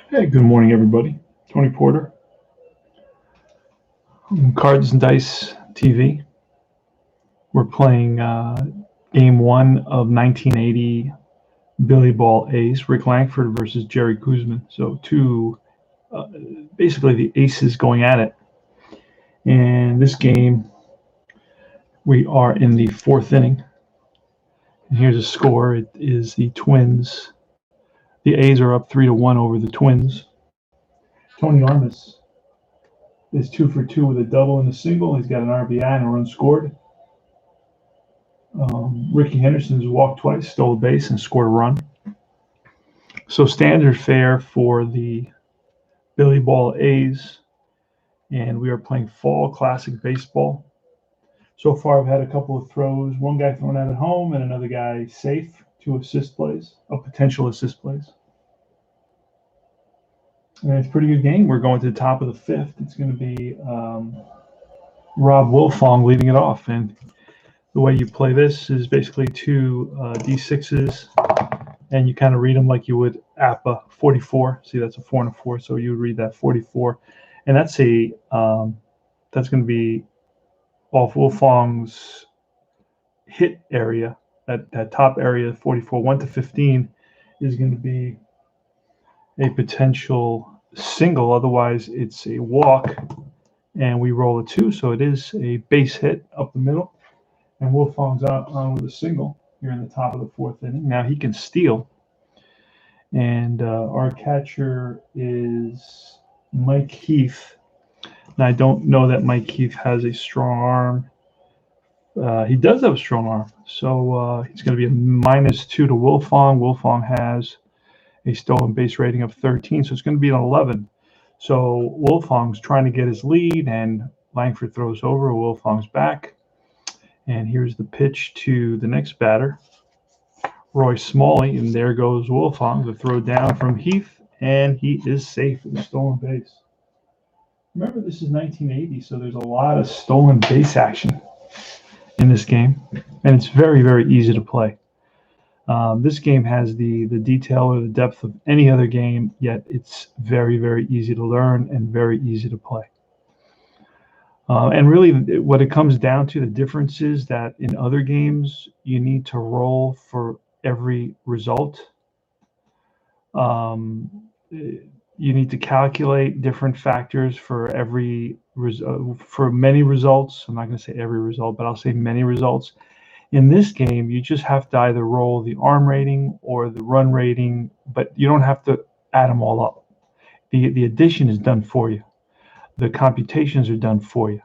Hey, good morning, everybody. Tony Porter, Cards and Dice TV. We're playing Game 1 of 1980 Billy Ball Ace, Rick Langford versus Jerry Koosman. So basically the aces going at it. And this game, we are in the fourth inning. And here's a score. It is the Twins. The A's are up 3-1 over the Twins. Tony Armas is 2 for 2 with a double and a single. He's got an RBI and a run scored. Ricky Henderson has walked twice, stole a base, and scored a run. So standard fare for the Billy Ball A's, and we are playing Fall Classic Baseball. So far, I've had a couple of throws. One guy thrown out at home, and another guy safe. 2 assist plays, potential assist plays. And it's a pretty good game. We're going to the top of the fifth. It's going to be Rob Wilfong leading it off, and the way you play this is basically 2 D6s, and you kind of read them like you would APA 44. See, that's a 4 and a 4, so you would read that 44, and that's going to be off Wilfong's hit area. That top area, 44, 1 to 15, is going to be a potential single. Otherwise, it's a walk, and we roll a 2, so it is a base hit up the middle. And Wilfong's on with a single here in the top of the fourth inning. Now he can steal. And our catcher is Mike Heath. Now, I don't know that Mike Heath has a strong arm. He does have a strong arm. So he's going to be a -2 to Wilfong. Wilfong has a stolen base rating of 13, so it's going to be an 11. So Wilfong's trying to get his lead, and Langford throws over. Wilfong's back. And here's the pitch to the next batter, Roy Smalley, and there goes Wilfong. The throw down from Heath, and he is safe with a stolen base. Remember, this is 1980, so there's a lot of stolen base action in this game, and it's very, very easy to play. This game has the detail or the depth of any other game, yet it's very, very easy to learn and very easy to play. And really, what it comes down to, the difference is that in other games, you need to roll for every result. You need to calculate different factors for for many results. I'm not going to say every result, but I'll say many results. In this game, you just have to either roll the arm rating or the run rating, but you don't have to add them all up. The addition is done for you. The computations are done for you.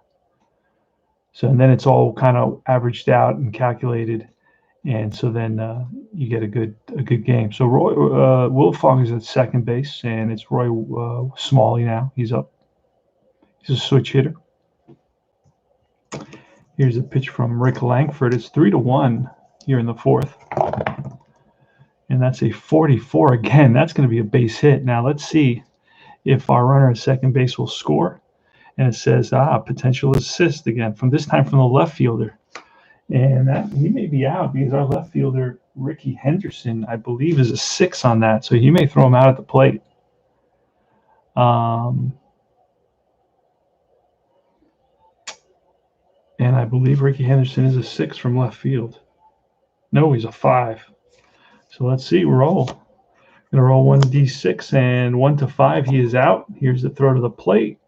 So, and then it's all kind of averaged out and calculated, and so then you get a good game. So Wilfong is at second base, and it's Roy Smalley now. He's up. He's a switch hitter. Here's a pitch from Rick Langford. It's 3-1 here in the fourth, and that's a 44 again. That's going to be a base hit. Now let's see if our runner at second base will score. And it says, potential assist again, from this time from the left fielder. And he may be out because our left fielder, Ricky Henderson, I believe, is a 6 on that. So he may throw him out at the plate. And I believe Ricky Henderson is a 6 from left field. No, he's a 5. So let's see, roll. Going to roll 1d6, and 1 to 5, he is out. Here's the throw to the plate.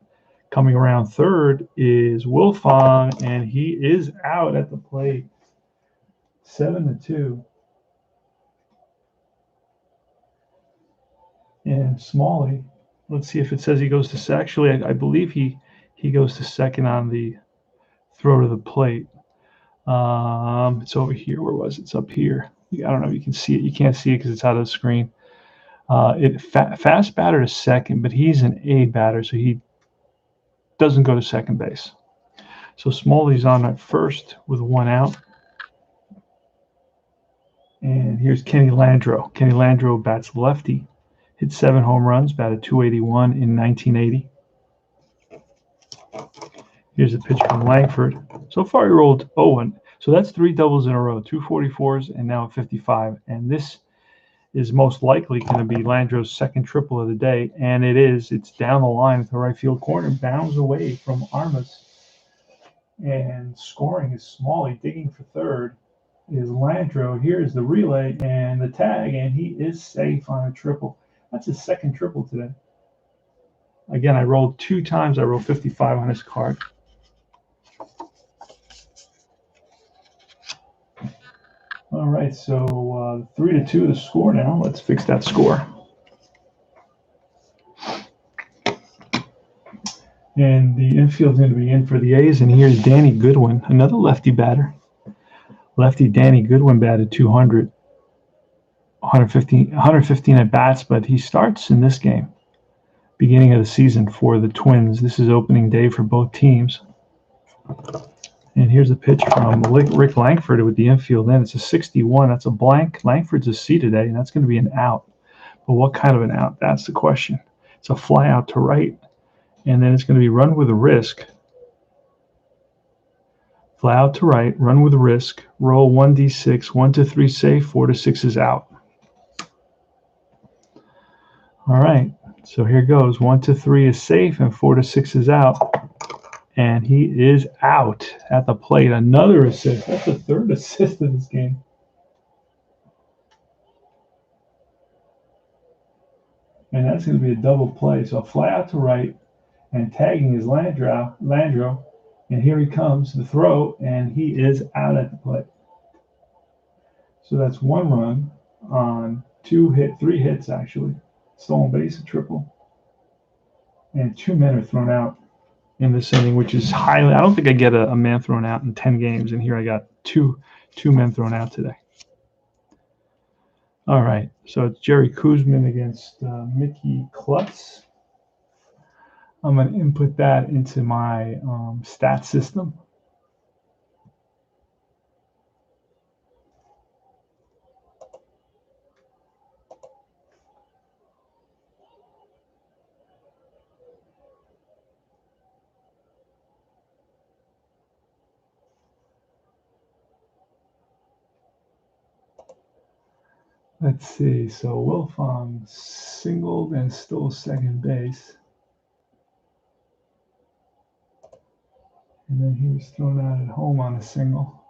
Coming around third is Wilfong, and he is out at the plate. 7-2. And Smalley, let's see if it says he goes to second. Actually, I believe he goes to second on the throw to the plate. It's over here. Where was it? It's up here. I don't know if you can see it. You can't see it because it's out of the screen. Fast batter to second, but he's an A batter, so he doesn't go to second base. So Smalley's on at first with 1 out. And here's Kenny Landrieu. Kenny Landrieu bats lefty. Hit 7 home runs, batted .281 in 1980. Here's a pitch from Langford. So far he rolled 0-1. So that's 3 doubles in a row, 2 44s and now a 55. And this is most likely going to be Landrieu's second triple of the day, and it is. It's down the line at the right field corner, bounds away from Armas, and scoring is Smalley. Digging for third is Landrieu. Here's the relay and the tag, and he is safe on a triple. That's his second triple today. Again, I rolled 2 times. I rolled 55 on this card. All right, so 3-2 the score now. Let's fix that score. And the infield's going to be in for the A's, and here's Danny Goodwin, another lefty batter. Lefty Danny Goodwin batted 200, 115 at bats, but he starts in this game, beginning of the season for the Twins. This is opening day for both teams. And here's a pitch from Rick Langford with the infield in. It's a 61. That's a blank. Langford's a C today, and that's going to be an out. But what kind of an out? That's the question. It's a fly out to right, and then it's going to be run with a risk. Fly out to right, run with a risk, roll 1d6, 1-3 safe, 4-6 is out. All right, so here goes. 1-3 is safe, and 4-6 is out. And he is out at the plate. Another assist. That's the third assist of this game. And that's going to be a double play. So fly out to right, and tagging is Landrieu. And here he comes, the throw, and he is out at the plate. So that's 1 run on 3 hits, actually. Stolen base, a triple. And 2 men are thrown out in this inning, which is highly. I don't think I get a man thrown out in 10 games, and here I got two men thrown out today. All right, so it's Jerry Koosman against Mickey Klutz. I'm going to input that into my stat system. Let's see. So Wilfong singled and stole second base. And then he was thrown out at home on a single.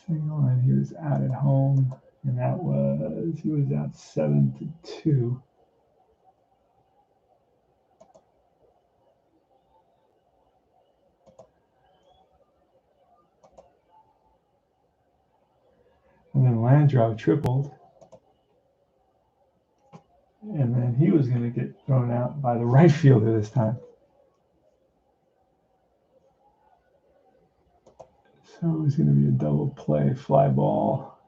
And he was out at home. And he was out 7-2. And then Landrieu tripled. And then he was going to get thrown out by the right fielder this time. So it was going to be a double play, fly ball.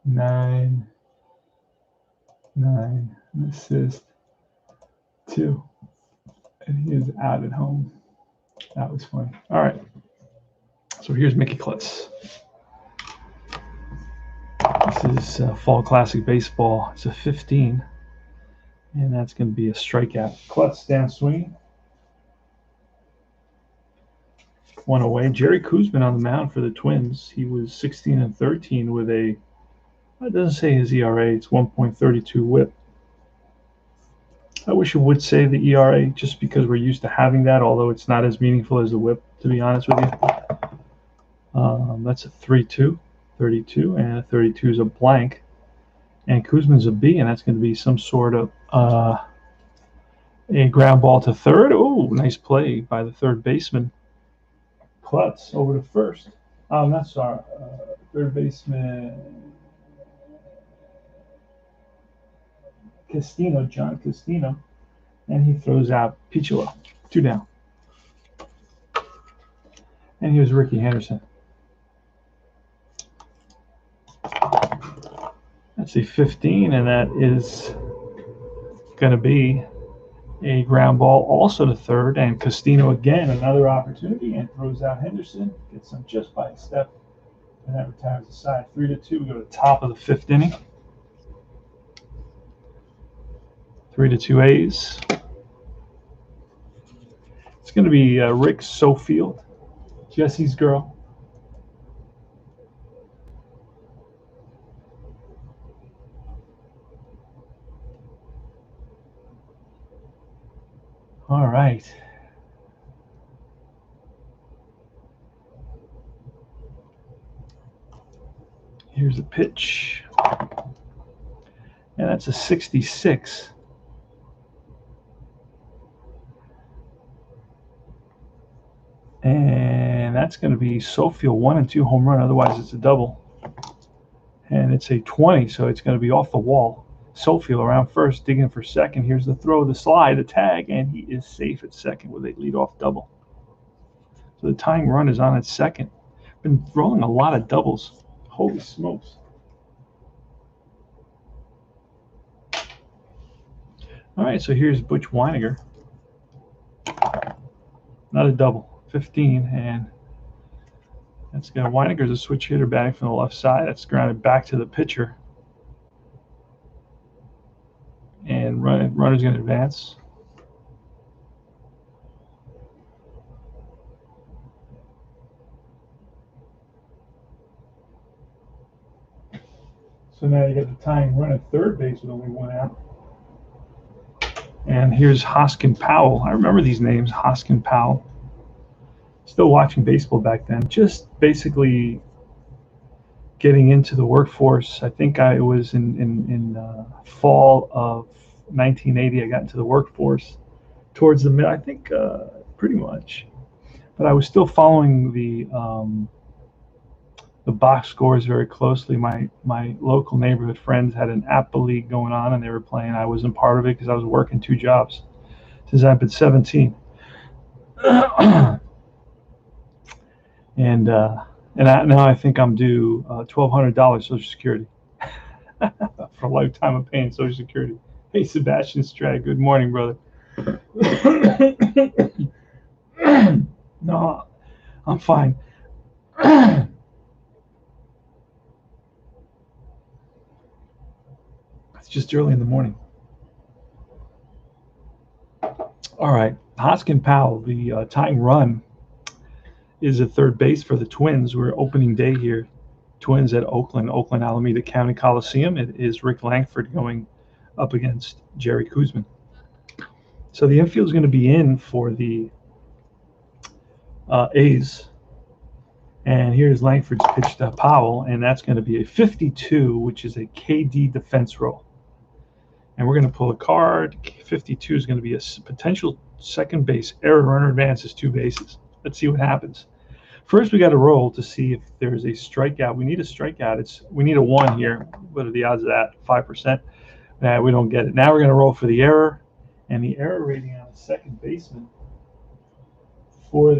9, an assist, 2. And he is out at home. That was funny. All right. So here's Mickey Klutz. This is Fall Classic Baseball. It's a 15. And that's going to be a strikeout. Klutz down swing. 1 away. Jerry Koosman on the mound for the Twins. He was 16-13 with it doesn't say his ERA. It's 1.32 whip. I wish it would say the ERA just because we're used to having that, although it's not as meaningful as the whip, to be honest with you. That's a 3-2, 32, and a 32 is a blank. And Koosman's a B, and that's going to be some sort of a ground ball to third. Oh, nice play by the third baseman. Klutz over to first. Oh, that's our third baseman. John Castino, and he throws out Pichula, 2 down. And here's Ricky Henderson. That's a 15, and that is going to be a ground ball also to third, and Castino again, another opportunity, and throws out Henderson, gets him just by a step, and that retires the side. 3-2, we go to the top of the 5th inning. 3-2 A's. It's going to be Rick Schofield, Jesse's girl. All right. Here's a pitch. And that's a 66. And that's going to be Schofield 1 and 2 home run. Otherwise, it's a double. And it's a 20, so it's going to be off the wall. Schofield around first, digging for second. Here's the throw, the slide, the tag, and he is safe at second with a leadoff double. So the tying run is on at second. Been rolling a lot of doubles. Holy smokes. All right, so here's Butch Weiniger. Not a double, 15, and that's going to Weiniger's a switch hitter batting from the left side. That's grounded back to the pitcher. And runner's going to advance. So now you got the tying run at third base with only one out. And here's Hoskin Powell. I remember these names, Hoskin Powell. Still watching baseball back then. Just basically getting into the workforce. I think I was in fall of 1980. I got into the workforce towards the mid. I think pretty much. But I was still following the box scores very closely. My local neighborhood friends had an APA league going on, and they were playing. I wasn't part of it because I was working 2 jobs since I've been 17. And now I think I'm due $1,200 Social Security for a lifetime of paying Social Security. Hey, Sebastian Strad, good morning, brother. No, I'm fine. It's just early in the morning. All right, Hoskin Powell, the tying run is at third base for the Twins. We're opening day here. Twins at Oakland Alameda County Coliseum. It is Rick Langford going up against Jerry Koosman. So the infield is going to be in for the A's. And here's Langford's pitch to Powell, and that's going to be a 52, which is a KD defense roll. And we're going to pull a card. 52 is going to be a potential second base error. Runner advances 2 bases. Let's see what happens. First, we got to roll to see if there's a strikeout. We need a strikeout. We need a 1 here. What are the odds of that? 5%. We don't get it. Now we're going to roll for the error. And the error rating on the second baseman for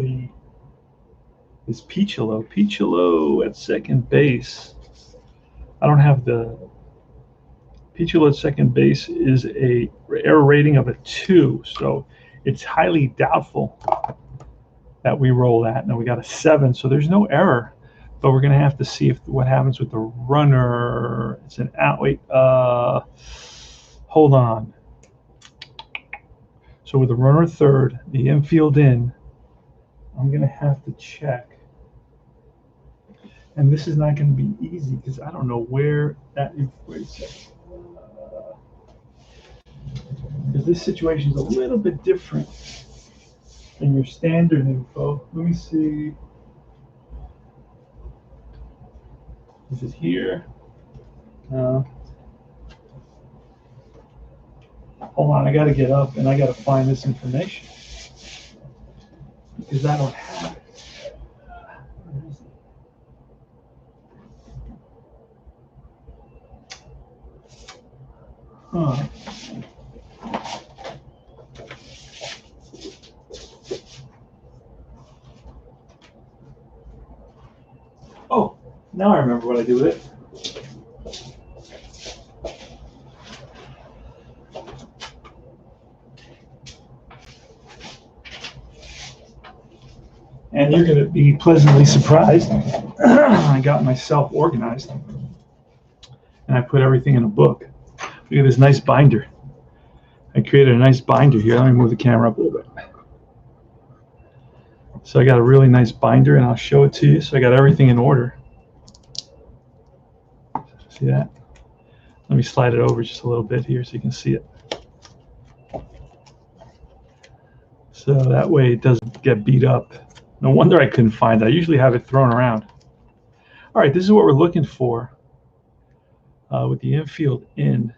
is Piccolo. Piccolo at second base. I don't have the Piccolo at second base is a error rating of a 2, so it's highly doubtful that we roll that. Now we got a 7, so there's no error, but we're going to have to see what happens with the runner. It's an out. Wait, hold on. So with the runner third, the infield in, I'm going to have to check. And this is not going to be easy because I don't know where that is. Wait a second. Because this situation is a little bit different than your standard info. Let me see. Is it here? Hold on, I got to get up and I got to find this information because I don't have it. Where is it? Huh. Oh, now I remember what I do with it. And you're going to be pleasantly surprised. I got myself organized and I put everything in a book. Look at this nice binder. I created a nice binder here. Let me move the camera up a little bit. So I got a really nice binder and I'll show it to you. So I got everything in order. See that? Let me slide it over just a little bit here so you can see it. So that way it doesn't get beat up. No wonder I couldn't find it. I usually have it thrown around. All right, this is what we're looking for with the infield in.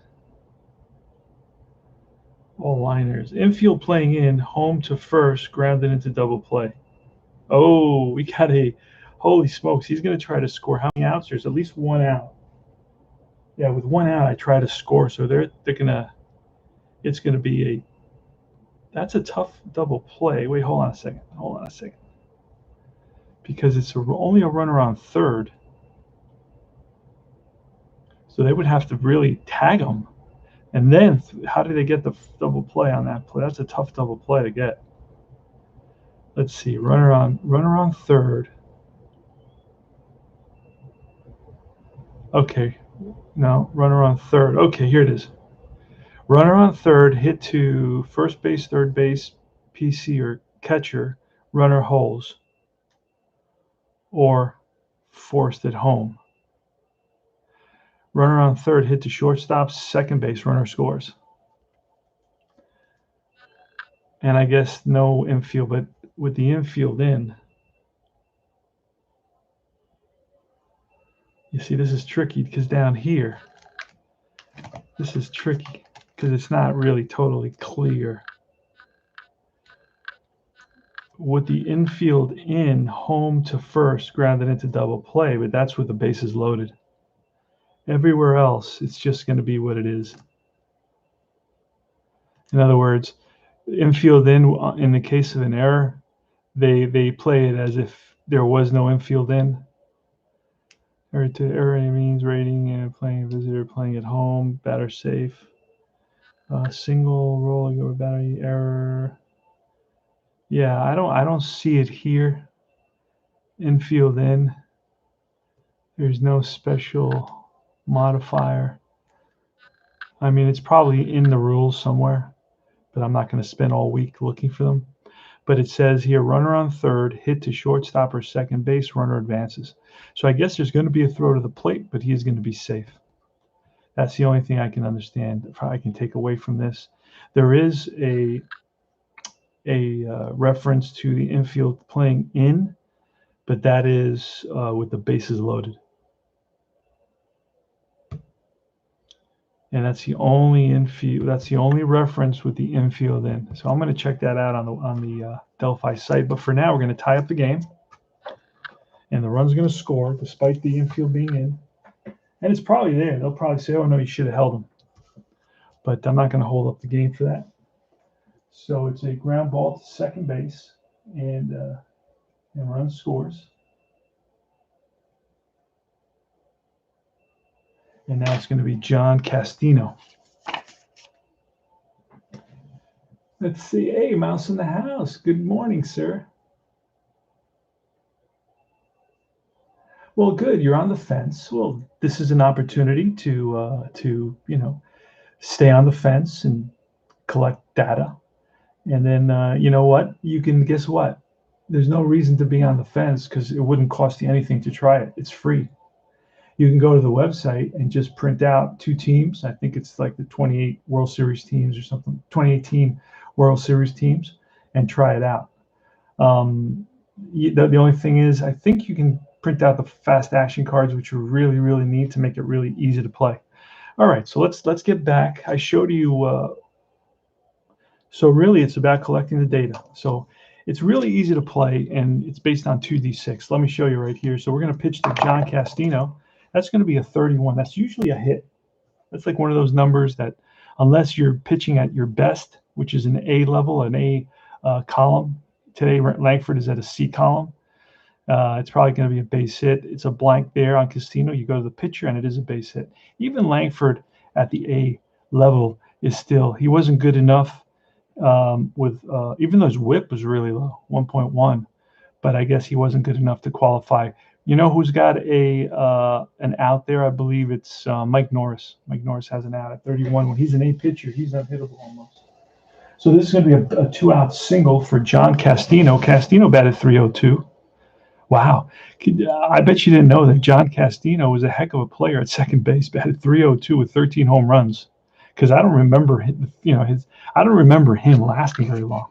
All liners. Infield playing in, home to first, grounded into double play. Oh, we got a, holy smokes, he's going to try to score. How many outs? There's at least one out. Yeah, with one out, I try to score. So they're going to, it's going to be a, that's a tough double play. Wait, hold on a second. Hold on a second. Because it's only a runner on third. So they would have to really tag him. And then how do they get the double play on that play? That's a tough double play to get. Let's see, runner on third. Okay, no, runner on third. Okay, here it is. Runner on third, hit to first base, third base, PC or catcher, runner holds, or forced at home. Runner on third, hit to shortstop, second base, runner scores. And I guess no infield, but with the infield in, you see, this is tricky because down here, this is tricky because it's not really totally clear. With the infield in, home to first, grounded into double play, but that's with the bases loaded. Everywhere else, it's just going to be what it is. In other words, infield in the case of an error, they play it as if there was no infield in. Error means rating and playing visitor, playing at home, batter safe. Single rolling over battery error. Yeah, I don't see it here. Infield in. There's no special modifier. I mean, it's probably in the rules somewhere, but I'm not going to spend all week looking for them. But it says here, runner on third, hit to shortstop or second base, runner advances. So I guess there's going to be a throw to the plate, but he is going to be safe. That's the only thing I can understand, I can take away from this. There is a reference to the infield playing in, but that is with the bases loaded. And that's the only infield. That's the only reference with the infield in. So I'm going to check that out on the Delphi site. But for now, we're going to tie up the game, and the run's going to score despite the infield being in. And it's probably there. They'll probably say, "Oh no, you should have held him." But I'm not going to hold up the game for that. So it's a ground ball to second base, and run scores. And now it's going to be John Castino. Let's see. Hey, Mouse in the house. Good morning, sir. Well, good. You're on the fence. Well, this is an opportunity to stay on the fence and collect data. And then, you know what? You can, guess what? There's no reason to be on the fence because it wouldn't cost you anything to try it. It's free. You can go to the website and just print out 2 teams. I think it's like the 28 World Series teams or something, 2018 World Series teams, and try it out. The only thing is, I think you can print out the fast action cards, which you really, really need to make it really easy to play. All right, so let's get back. I showed you. So really, it's about collecting the data. So it's really easy to play, and it's based on 2d6. Let me show you right here. So we're going to pitch to John Castino. That's going to be a 31. That's usually a hit. That's like one of those numbers that, unless you're pitching at your best, which is an A level, an A column. Today, Langford is at a C column. It's probably going to be a base hit. It's a blank there on Castino. You go to the pitcher, and it is a base hit. Even Langford at the A level is still, he wasn't good enough even though his whip was really low, 1.1. But I guess he wasn't good enough to qualify. You know who's got an out there? I believe it's Mike Norris. Mike Norris has an out at 31. When he's an A pitcher, he's unhittable almost. So this is going to be a 2-out single for John Castino. Castino batted 302. Wow. I bet you didn't know that John Castino was a heck of a player at second base, batted 302 with 13 home runs. Because I don't remember, I don't remember him lasting very long.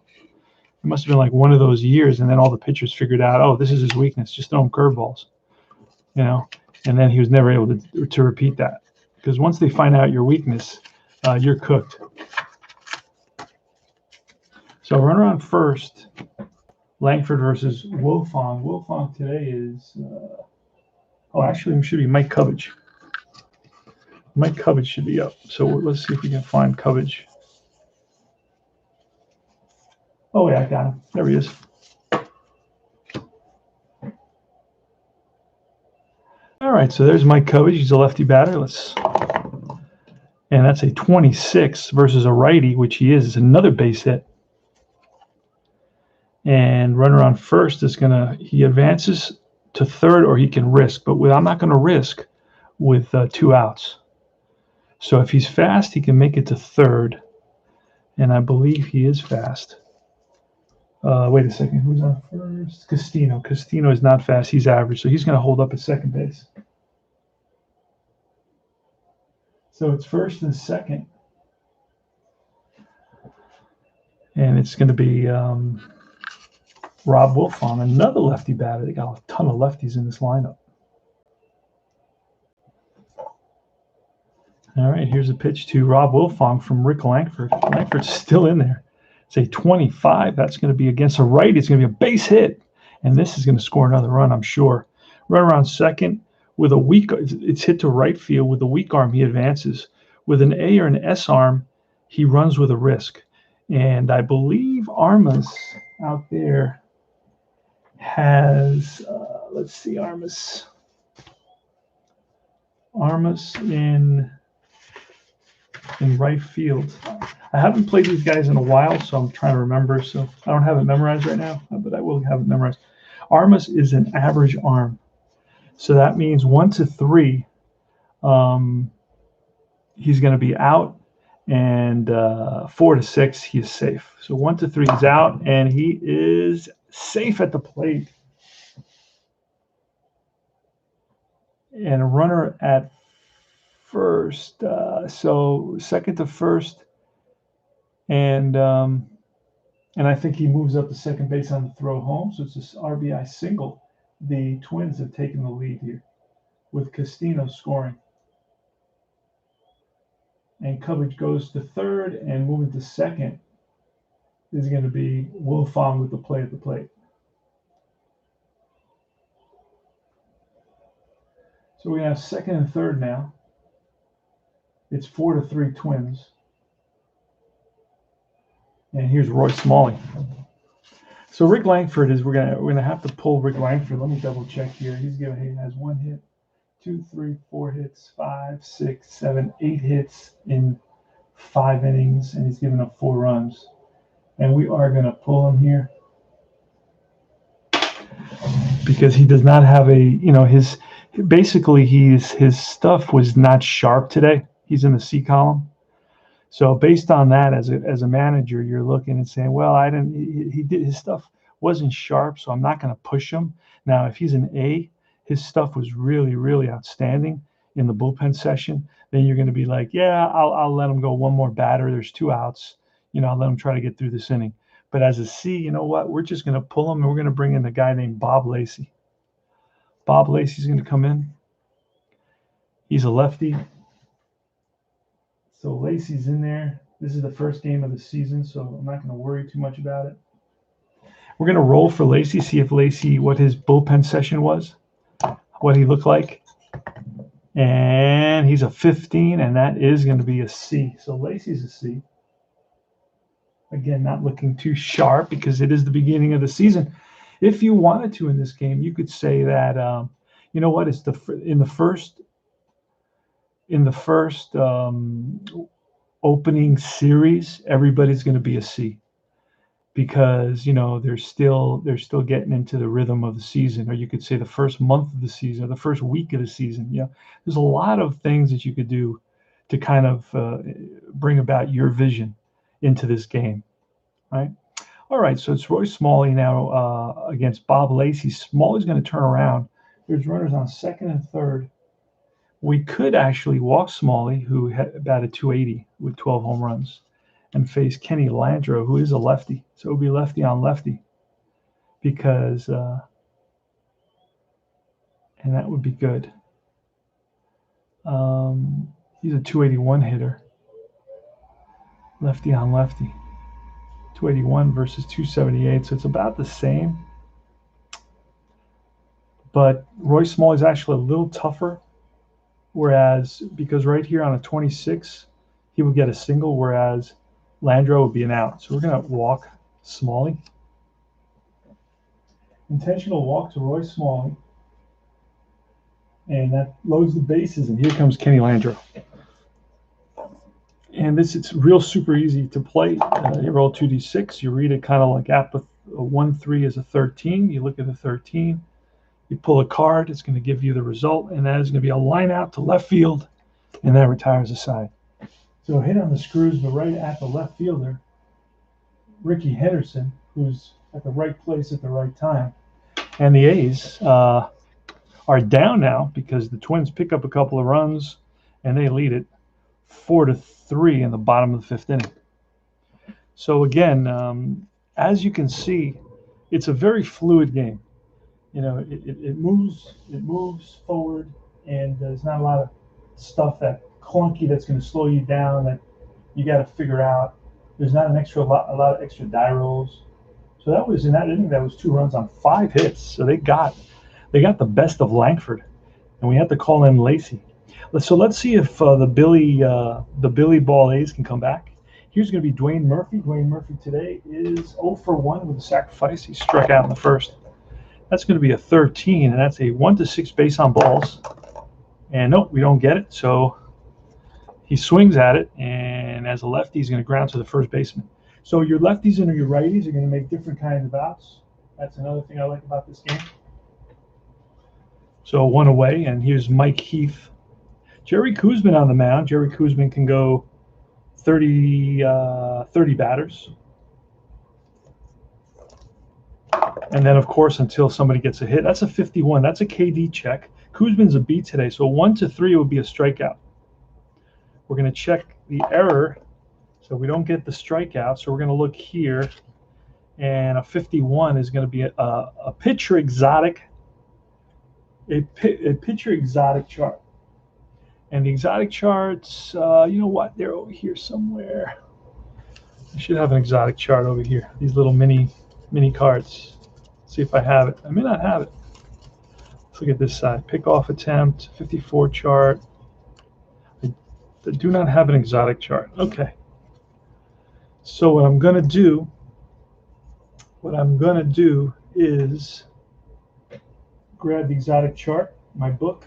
It must have been like one of those years, and then all the pitchers figured out, oh, this is his weakness, just throw him curveballs, you know. And then he was never able to repeat that, because once they find out your weakness, you're cooked. So runner on first, Langford versus Wilfong. Wilfong today is, actually it should be Mike Cubbage. Mike Cubbage should be up. So let's see if we can find Cubbage. Oh yeah, I got him. There he is. All right, so there's Mike Cubbage. He's a lefty batter. And that's a 26 versus a righty, which he is. It's another base hit. And runner on first is he advances to third, or he can risk. But I'm not going to risk with 2 outs. So if he's fast, he can make it to third. And I believe he is fast. Wait a second. Who's on first? Castino. Castino is not fast. He's average. So he's going to hold up at second base. So it's first and second. And it's going to be Rob Wilfong, another lefty batter. They got a ton of lefties in this lineup. All right, here's a pitch to Rob Wilfong from Rick Langford. Langford's still in there. It's a 25. That's going to be against a right. It's going to be a base hit. And this is going to score another run, I'm sure. Run around second with a weak, it's hit to right field. With a weak arm, he advances. With an A or an S arm, he runs with a risk. And I believe Armas out there has, let's see, Armas in right field. I haven't played these guys in a while, so I'm trying to remember. So I don't have it memorized right now, but I will have it memorized. Armas is an average arm. So that means 1 to 3, he's going to be out, and 4 to 6, he is safe. So 1 to 3 is out, and he is safe at the plate. And a runner at first, so second to first, and I think he moves up to second base on the throw home. So it's this RBI single. The Twins have taken the lead here, with Castino scoring. And Cubbage goes to third, and moving to second is going to be Wilfong with the play at the plate. So we have second and third now. It's 4 to 3 Twins. And here's Roy Smalley. So Rick Langford we're gonna have to pull Rick Langford. Let me double check here. He has 1 hit, 2, 3, 4 hits, 5, 6, 7, 8 hits in 5 innings, and he's given up 4 runs. And we are gonna pull him here because he does not have his stuff was not sharp today. He's in the C column. So based on that, as a manager, you're looking and saying, well, his stuff wasn't sharp, so I'm not going to push him. Now, if he's an A, his stuff was really, really outstanding in the bullpen session, then you're going to be like, yeah, I'll let him go one more batter. There's 2 outs. I'll let him try to get through this inning. But as a C, you know what? We're just going to pull him, and we're going to bring in a guy named Bob Lacey. Bob Lacey's going to come in. He's a lefty. So Lacey's in there. This is the first game of the season, so I'm not going to worry too much about it. We're going to roll for Lacey, see if what his bullpen session was, what he looked like. And he's a 15, and that is going to be a C. So Lacey's a C. Again, not looking too sharp because it is the beginning of the season. If you wanted to in this game, you could say that, you know what, it's in the first opening series, everybody's going to be a C because they're still getting into the rhythm of the season, or you could say the first month of the season, or the first week of the season. There's a lot of things that you could do to kind of bring about your vision into this game, right? All right, so it's Roy Smalley now against Bob Lacey. Smalley's going to turn around. There's runners on second and third. We could actually walk Smalley, who had batted .280 with 12 home runs, and face Kenny Landrieu, who is a lefty. So it would be lefty on lefty, because and that would be good. He's a 281 hitter. Lefty on lefty. 281 versus 278, so it's about the same. But Roy Smalley is actually a little tougher, whereas because right here on a 26, he would get a single, whereas Landrieu would be an out. So we're going to walk Smalley. Intentional walk to Roy Smalley. And that loads the bases, and here comes Kenny Landrieu. And it's real super easy to play. You roll 2d6. You read it kind of like a 1-3 is a 13. You look at the 13. You pull a card. It's going to give you the result, and that is going to be a line out to left field, and that retires a side. So hit on the screws, but right at the left fielder, Ricky Henderson, who's at the right place at the right time. And the A's are down now because the Twins pick up a couple of runs, and they lead it 4-3 in the bottom of the fifth inning. So again, as you can see, it's a very fluid game. You know, it moves forward, and there's not a lot of stuff that clunky that's going to slow you down that you got to figure out. There's not a lot of extra die rolls. So that was in that inning. That was 2 runs on 5 hits. So they got the best of Langford, and we had to call in Lacey. So let's see if the Billy Ball A's can come back. Here's going to be Dwayne Murphy. Dwayne Murphy today is 0 for 1 with a sacrifice. He struck out in the first. That's going to be a 13, and that's a 1-6 base on balls. And nope, we don't get it. So he swings at it, and as a lefty, he's going to ground to the first baseman. So your lefties and your righties are going to make different kinds of outs. That's another thing I like about this game. So 1 away, and here's Mike Heath. Jerry Koosman on the mound. Jerry Koosman can go 30 batters. And then, of course, until somebody gets a hit. That's a 51. That's a KD check. Koosman's a B today, so 1-3 would be a strikeout. We're going to check the error so we don't get the strikeout. So we're going to look here, and a 51 is going to be a pitcher exotic, a pitcher exotic chart. And the exotic charts, you know what? They're over here somewhere. I should have an exotic chart over here. These little mini cards. See if I have it. I may not have it. Let's look at this side. Pickoff attempt, 54 chart. I do not have an exotic chart. Okay. So what I'm going to do is grab the exotic chart, my book.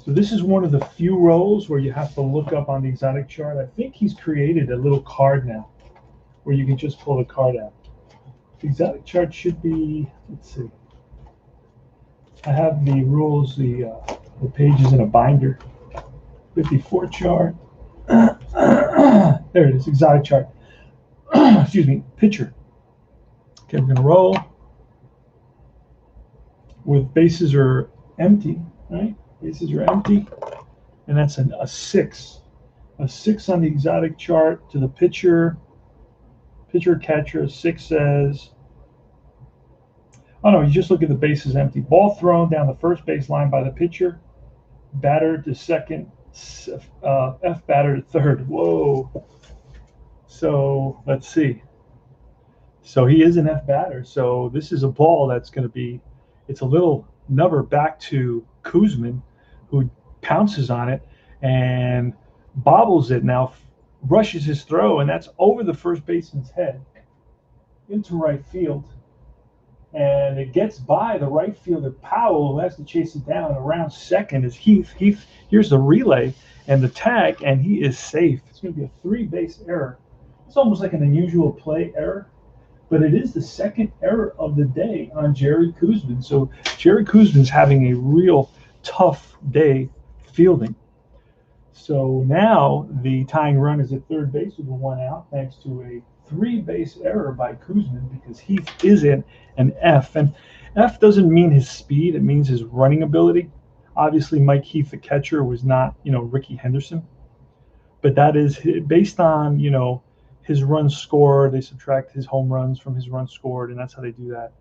So this is one of the few rolls where you have to look up on the exotic chart. I think he's created a little card now where you can just pull the card out. The exotic chart should be, let's see. I have the rules, the pages in a binder. 54 chart. There it is, exotic chart. Excuse me, pitcher. Okay, we're going to roll with bases are empty, right? Bases are empty, and that's a 6. A 6 on the exotic chart to the pitcher. Pitcher catcher, 6 says, oh no, you just look at the bases empty. Ball thrown down the first base line by the pitcher. Batter to second, F batter to third. Whoa. So let's see. So he is an F batter. So this is a ball that's going to be, it's a little nubber back to Koosman, who pounces on it and bobbles it now, rushes his throw, and that's over the first baseman's head into right field. And it gets by the right fielder Powell, who has to chase it down. Around second is Heath. Here's the relay and the tag, and he is safe. It's going to be a 3-base error. It's almost like an unusual play error, but it is the second error of the day on Jerry Koosman. So Jerry Koosman's having a real tough day fielding. So now the tying run is at third base with a 1 out, thanks to a 3-base error by Koosman, because Heath is in an F. And F doesn't mean his speed, it means his running ability. Obviously, Mike Heath, the catcher, was not, Ricky Henderson. but that is based on, you know, his runs scored. They subtract his home runs from his runs scored, and that's how they do that.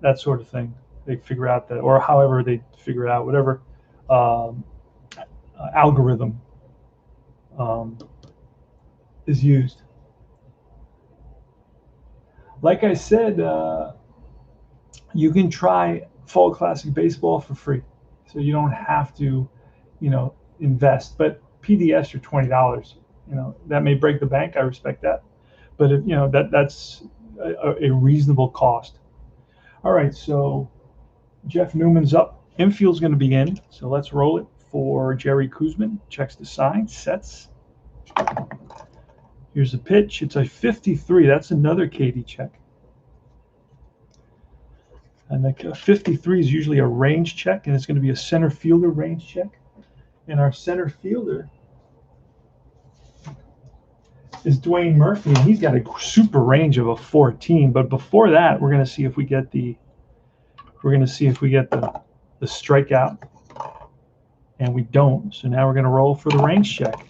That sort of thing. They figure out that, or however they figure it out, whatever um, algorithm um, is used. Like I said, you can try Fall Classic Baseball for free, so you don't have to, you know, invest. But PDS are $20. You know, that may break the bank. I respect that, but if, you know, that's a reasonable cost. All right, so Jeff Newman's up. Infield's going to be in, so let's roll it for Jerry Koosman. Checks the sign, sets. Here's the pitch. It's a 53. That's another Katie check. And the 53 is usually a range check, and it's going to be a center fielder range check. And our center fielder is Dwayne Murphy, and he's got a super range of a 14. But before that, we're going to see if we get the strikeout, and we don't. So now we're going to roll for the range check.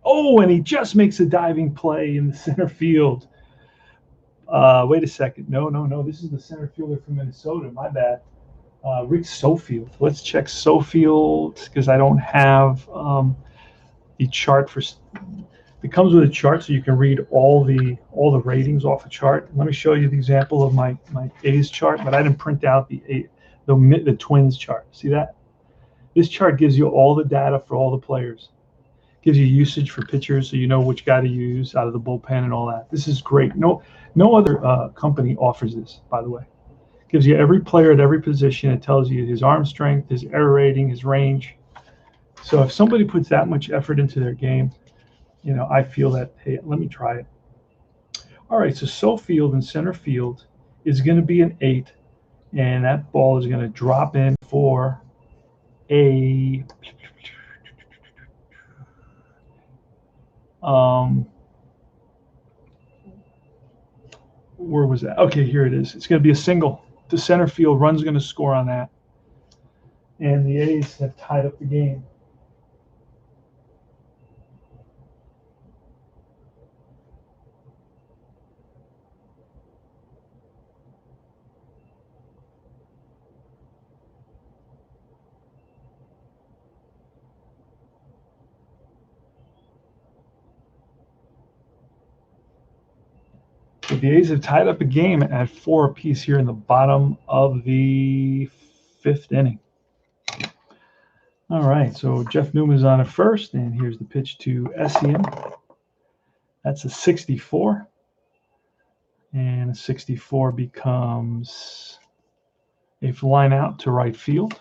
Oh, and he just makes a diving play in the center field. Wait a second. No. This is the center fielder from Minnesota. My bad. Rick Schofield. Let's check Schofield because I don't have the chart for. It comes with a chart, so you can read all the ratings off a chart. Let me show you the example of my A's chart, but I didn't print out the Twins chart. See that? This chart gives you all the data for all the players. Gives you usage for pitchers, so you know which guy to use out of the bullpen and all that. This is great. No other company offers this, by the way. Gives you every player at every position. It tells you his arm strength, his error rating, his range. So if somebody puts that much effort into their game, you know, I feel that, hey, let me try it. All right, so Schofield in center field is going to be an 8, and that ball is going to drop in for a where was that? Okay, here it is. It's going to be a single. The center field run's going to score on that. And the A's have tied up the game. But the A's have tied up a game at 4 apiece here in the bottom of the 5th inning. All right, so Jeff Newman's on at first, and here's the pitch to Essien. That's a 64. And a 64 becomes a fly out to right field.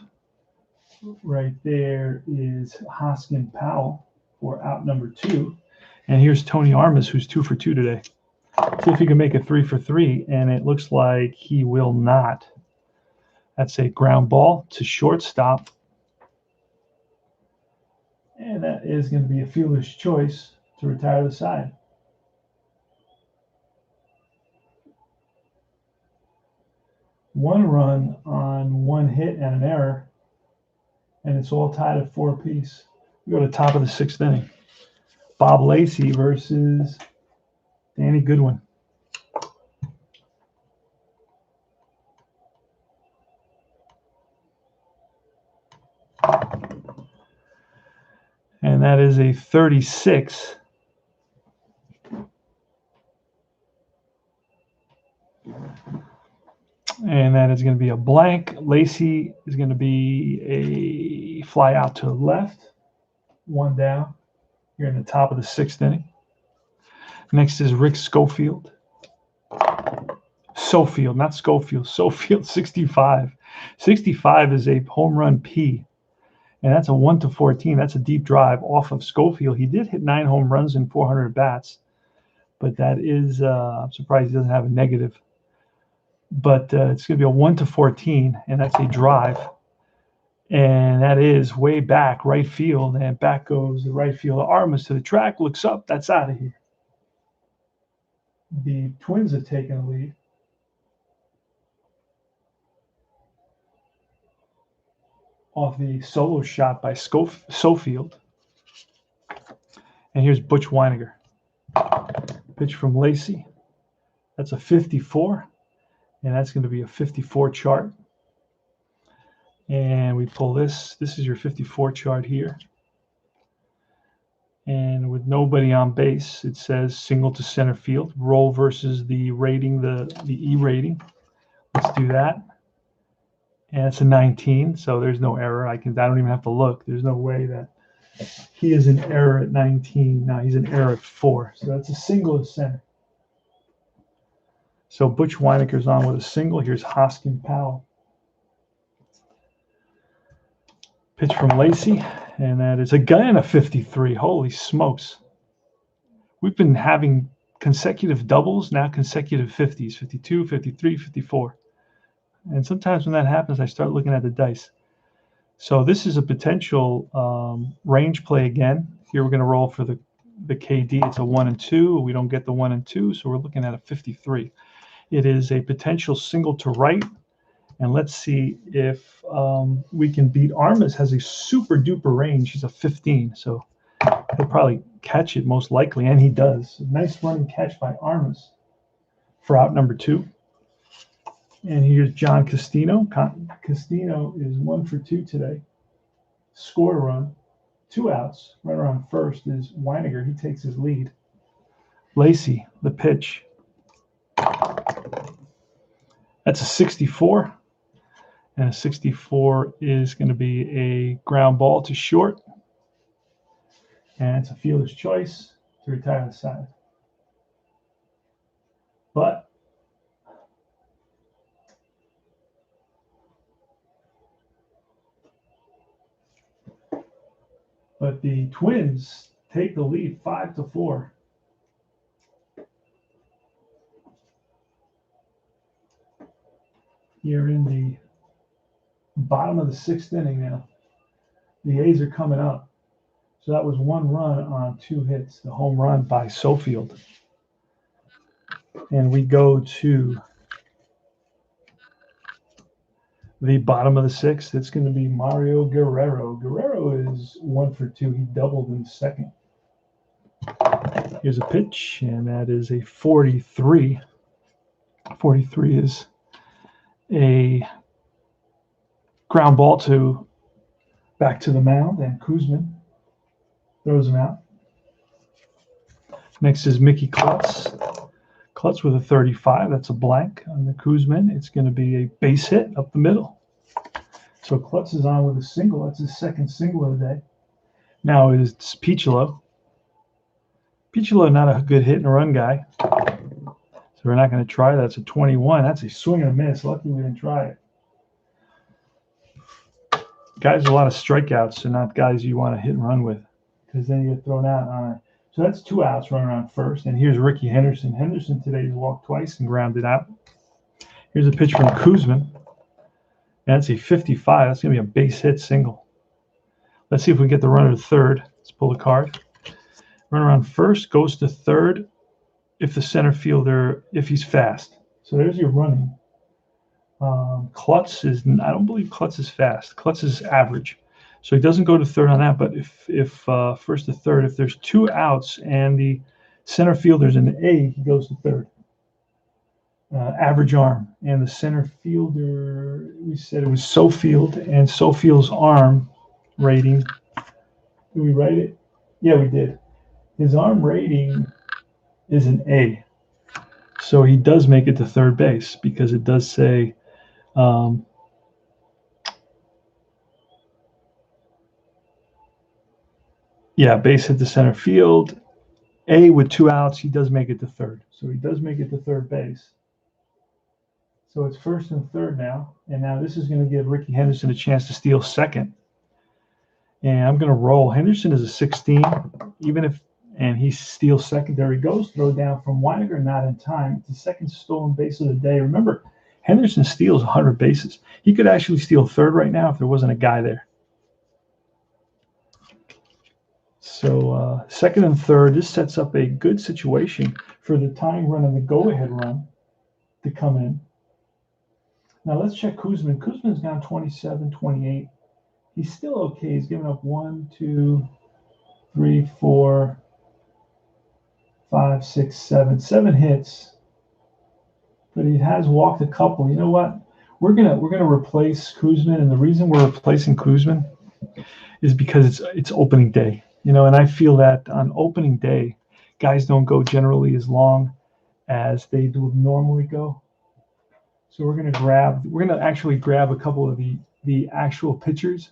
Right there is Hoskin Powell for out number 2. And here's Tony Armas, who's 2 for 2 today. See if he can make a 3 for 3, and it looks like he will not. That's a ground ball to shortstop. And that is going to be a fielder's choice to retire the side. One run on one hit and an error, and it's all tied at 4 apiece. We go to the top of the 6th inning. Bob Lacey versus Danny Goodwin. And that is a 36. And that is going to be a blank. Lacey is going to be a fly out to the left. 1 down. Here in the top of the 6th inning. Next is Rick Schofield. Schofield, not Schofield. Schofield, 65. 65 is a home run P. And that's a 1 to 14. That's a deep drive off of Schofield. He did hit 9 home runs and 400 at bats. But that is, I'm surprised he doesn't have a negative. But it's going to be a 1 to 14, and that's a drive. And that is way back, right field. And back goes the right fielder. Armas to the track, looks up. That's out of here. The Twins have taken a lead. Off the solo shot by Schofield. And here's Butch Weiniger. Pitch from Lacey. That's a 54. And that's going to be a 54 chart. And we pull this. This is your 54 chart here. And with nobody on base, it says single to center field. Roll versus the rating, the E rating. Let's do that. And it's a 19, so there's no error. I don't even have to look. There's no way that he is an error at 19. Now he's an error at 4. So that's a single to center. So Butch Weiniger's on with a single. Here's Hoskin Powell. Pitch from Lacey, and that is again a 53. Holy smokes. We've been having consecutive doubles, now consecutive 50s, 52, 53, 54. And sometimes when that happens, I start looking at the dice. So this is a potential range play again. Here we're going to roll for the KD. It's a 1 and 2. We don't get the 1 and 2, so we're looking at a 53. It is a potential single to right. And let's see if we can beat Armas. Has a super duper range. He's a 15, so he'll probably catch it most likely, and he does. A nice running catch by Armas for out number 2. And here's John Castino. Castino is 1 for 2 today. Scored a run, 2 outs. Runner on first is Weiniger. He takes his lead. Lacey, the pitch. That's a 64. And a 64 is going to be a ground ball to short. And it's a fielder's choice to retire the side. But the Twins take the lead 5-4. Here in the bottom of the 6th inning now. The A's are coming up. So that was 1 run on 2 hits, the home run by Schofield. And we go to the bottom of the 6th. It's going to be Mario Guerrero. Guerrero is 1 for 2. He doubled in the 2nd. Here's a pitch, and that is a 43. 43 is a ground ball to back to the mound, and Koosman throws him out. Next is Mickey Klutz. Klutz with a 35. That's a blank on the Koosman. It's going to be a base hit up the middle. So Klutz is on with a single. That's his 2nd single of the day. Now it is Piccolo. Piccolo, not a good hit and run guy. So we're not going to try that. That's a 21. That's a swing and a miss. Lucky we didn't try it. Guys with a lot of strikeouts are not guys you want to hit and run with, because then you get thrown out on it. So that's 2 outs, running on first. And here's Ricky Henderson. Henderson today walked twice and grounded out. Here's a pitch from Koosman. That's a 55. That's going to be a base hit single. Let's see if we get the runner to third. Let's pull the card. Runner on first goes to third if the center fielder, if he's fast. So there's your running. Klutz is, I don't believe Klutz is fast. Klutz is average. So he doesn't go to third on that, but if first to third, if there's 2 outs and the center fielder's in the A, he goes to third. Average arm. And the center fielder, we said it was Schofield, and Schofield's arm rating. Did we write it? Yeah, we did. His arm rating is an A. So he does make it to third base, because it does say base hit to center field. A with 2 outs, he does make it to third. So he does make it to third base. So it's first and third now. And now this is going to give Ricky Henderson a chance to steal second. And I'm going to roll. Henderson is a 16. And he steals second. There he goes. Throw down from Weiniger, not in time. It's the 2nd stolen base of the day. Remember, Henderson steals 100 bases. He could actually steal third right now if there wasn't a guy there. So 2nd and third, this sets up a good situation for the tying run and the go-ahead run to come in. Now let's check Koosman. Koosman's down 27-28. He's still okay. He's given up 1, 2, 3, 4, 5, 6, 7. 7 hits, but he has walked a couple. You know what? We're gonna replace Koosman, and the reason we're replacing Koosman is because it's opening day. You know, and I feel that on opening day, guys don't go generally as long as they would normally go. So we're gonna actually grab a couple of the actual pitchers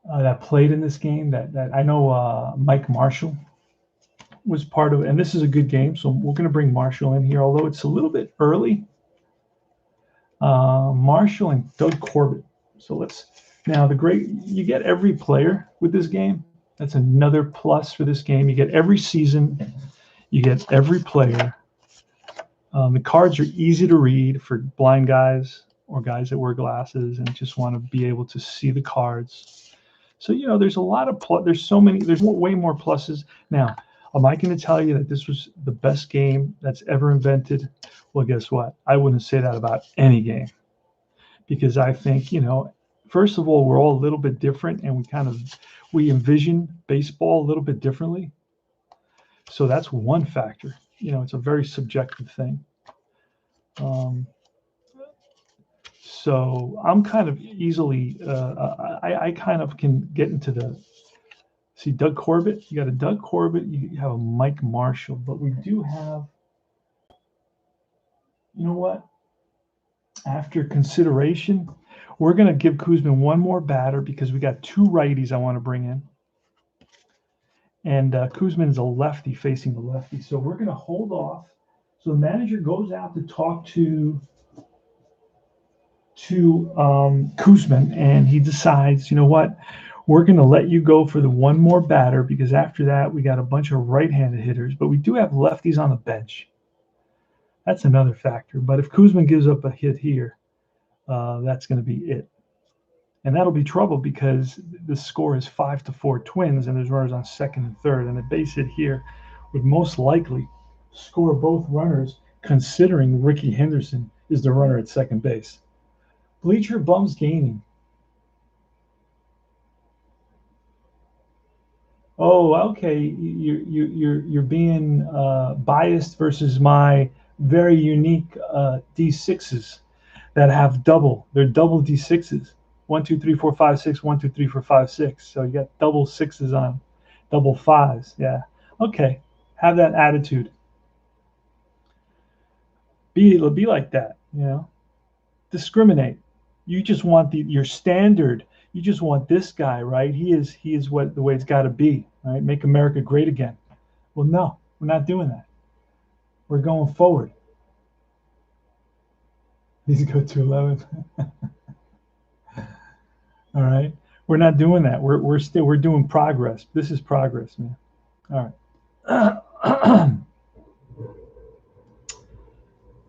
that played in this game. That I know Mike Marshall was part of it, and this is a good game. So we're gonna bring Marshall in here, although it's a little bit early. Marshall and Doug Corbett. So now you get every player with this game. That's another plus for this game. You get every season, you get every player. The cards are easy to read for blind guys or guys that wear glasses and just want to be able to see the cards. So, you know, there's a lot of there's way more pluses. Now, am I going to tell you that this was the best game that's ever invented? Well, guess what? I wouldn't say that about any game, because I think, you know, first of all, we're all a little bit different, and we envision baseball a little bit differently. So that's one factor. You know, it's a very subjective thing. So I'm kind of easily, I kind of can get into see Doug Corbett. You got a Doug Corbett. You have a Mike Marshall, but we do have, you know what? After consideration, we're going to give Koosman one more batter because we got 2 righties I want to bring in. And Koosman is a lefty facing the lefty. So we're going to hold off. So the manager goes out to talk to Koosman, and he decides, you know what? We're going to let you go for the one more batter because after that, we got a bunch of right-handed hitters, but we do have lefties on the bench. That's another factor. But if Koosman gives up a hit here, that's going to be it. And that'll be trouble because the score is 5-4 Twins, and there's runners on second and third. And a base hit here would most likely score both runners, considering Ricky Henderson is the runner at second base. Bleacher Bums Gaming. Oh, okay. You're being biased versus my very unique D6s that have double. They're double D6s. 1, 2, 3, 4, 5, 6. 1, 2, 3, 4, 5, 6. So you got double 6s on, double 5s. Yeah. Okay. Have that attitude. Be like that. You know. Discriminate. You just want your standard. You just want this guy, right? He is the way it's got to be, right? Make America great again. Well, no, we're not doing that. We're going forward. These go to 11. All right, we're not doing that. We're doing progress. This is progress, man. All right.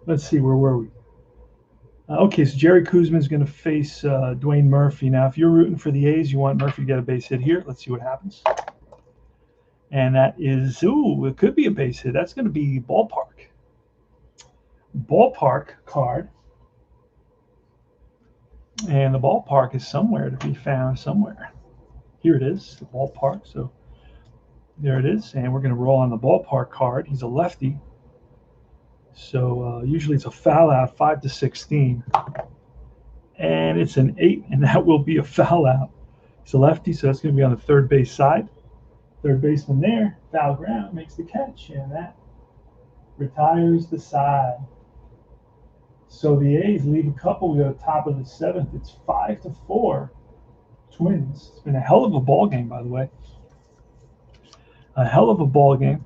Let's see, where were we? Okay, so Jerry Koosman is going to face Dwayne Murphy. Now, if you're rooting for the A's, you want Murphy to get a base hit here. Let's see what happens. And that is, it could be a base hit. That's going to be ballpark. Ballpark card. And the ballpark is somewhere to be found somewhere. Here it is, the ballpark. So there it is. And we're going to roll on the ballpark card. He's a lefty. So usually it's a foul out, 5-16. And it's an 8, and that will be a foul out. He's a lefty, so that's going to be on the third base side. Third baseman there, foul ground, makes the catch, and that retires the side. So the A's leave a couple. We go to the top of the 7th. It's 5-4 Twins. It's been a hell of a ball game, by the way. A hell of a ball game.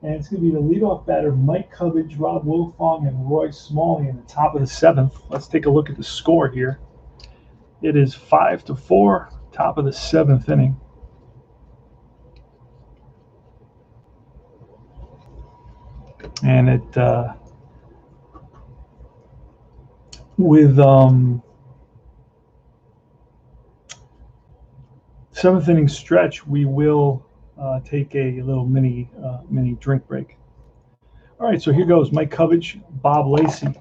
And it's going to be the leadoff batter, Mike Cubbage, Rob Wilfong, and Roy Smalley in the top of the 7th. Let's take a look at the score here. It is 5-4, top of the 7th inning. And it, with 7th inning stretch, we will take a little mini drink break. All right, so here goes Mike Cubbage, Bob Lacey,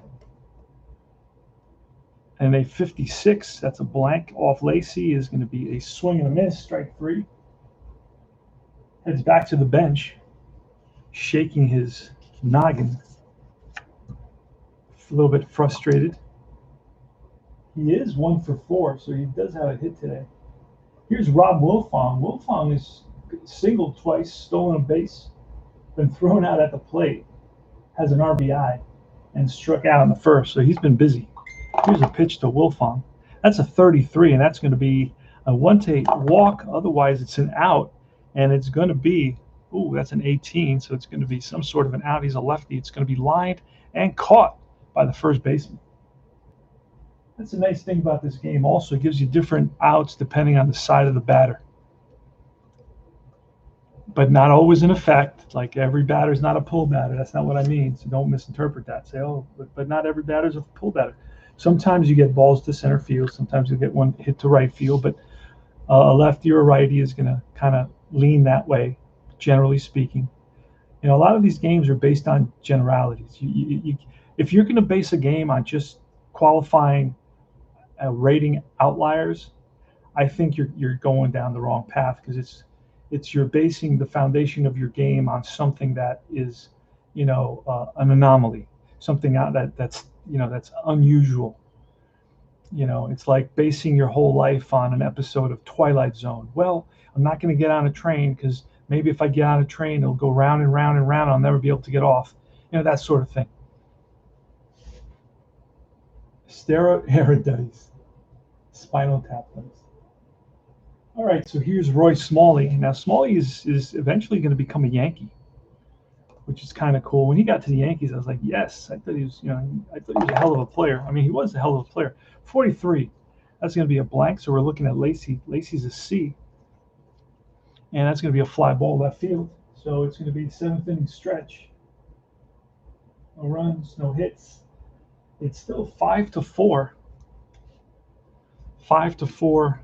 and a 56. That's a blank off Lacey is going to be a swing and a miss, strike 3. heads back to the bench, shaking his noggin, a little bit frustrated. He is 1 for 4, so he does have a hit today. Here's Rob Wilfong. Wilfong is singled twice, stolen a base, been thrown out at the plate, has an RBI, and struck out on the first, so he's been busy. Here's a pitch to Wilfong. That's a 33, and that's going to be a 1-8 walk. Otherwise, it's an out, and it's going to be, ooh, that's an 18, so it's going to be some sort of an out. He's a lefty. It's going to be lined and caught by the first baseman. That's a nice thing about this game. Also, it gives you different outs depending on the side of the batter. But not always in effect. Like every batter is not a pull batter. That's not what I mean. So don't misinterpret that. Say, oh, but not every batter is a pull batter. Sometimes you get balls to center field. Sometimes you get one hit to right field. But a lefty or a righty is going to kind of lean that way, generally speaking. You know, a lot of these games are based on generalities. If you're going to base a game on just qualifying rating outliers, I think you're going down the wrong path, because you're basing the foundation of your game on something that is, an anomaly, something that's unusual. It's like basing your whole life on an episode of Twilight Zone. Well, I'm not going to get on a train because maybe if I get on a train, it'll go round and round and round. I'll never be able to get off. That sort of thing. Steroiditis. Spinal tap dice. All right, so here's Roy Smalley. Now, Smalley is eventually going to become a Yankee, which is kind of cool. When he got to the Yankees, I was like, yes, I thought he was a hell of a player. I mean, he was a hell of a player. 43. That's going to be a blank, so we're looking at Lacey. Lacey's a C, and that's going to be a fly ball left field. So it's going to be the 7th inning stretch. No runs, no hits. It's still 5-4. 5-4.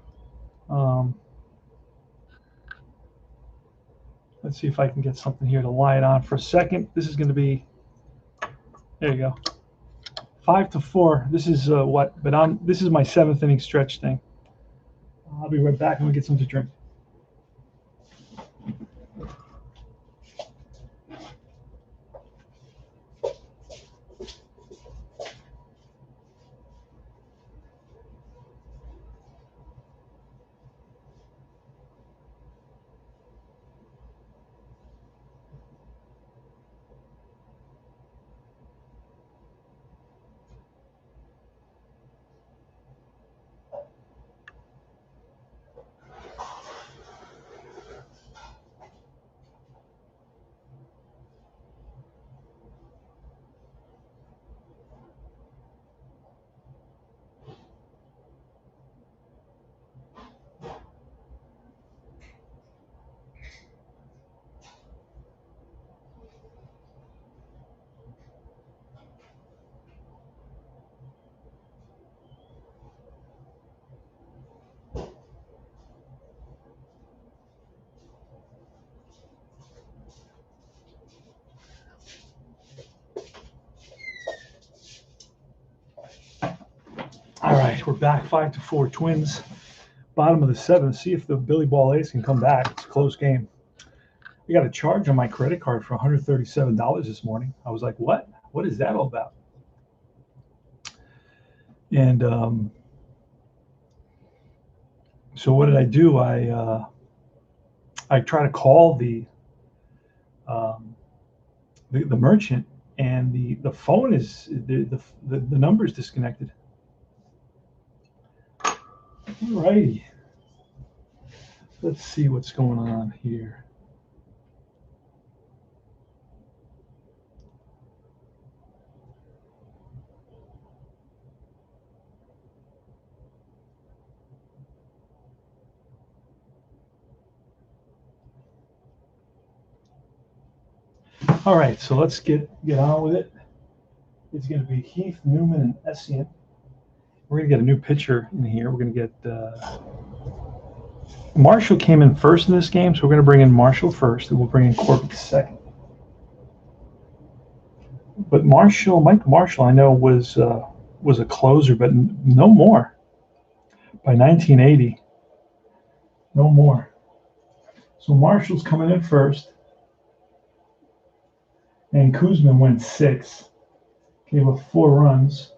Let's see if I can get something here to lie it on for a second. This is going to be, there you go, 5-4. This is this is my 7th inning stretch thing. I'll be right back and we'll get something to drink. All right, we're back. 5-4 Twins. Bottom of the 7th. See if the Billy Ball Ace can come back. It's a close game. I got a charge on my credit card for $137 this morning. I was like, what? What is that all about? And so what did I do? I try to call the merchant, and the phone is the number is disconnected. All righty. Let's see what's going on here. All right, so let's get on with it. It's going to be Heath, Newman, and Essien. We're going to get a new pitcher in here. We're going to get Marshall came in first in this game, so we're going to bring in Marshall first, and we'll bring in Corbett second. But Mike Marshall, I know was a closer, but no more. By 1980, no more. So Marshall's coming in first. And Koosman went 6. Gave up 4 runs.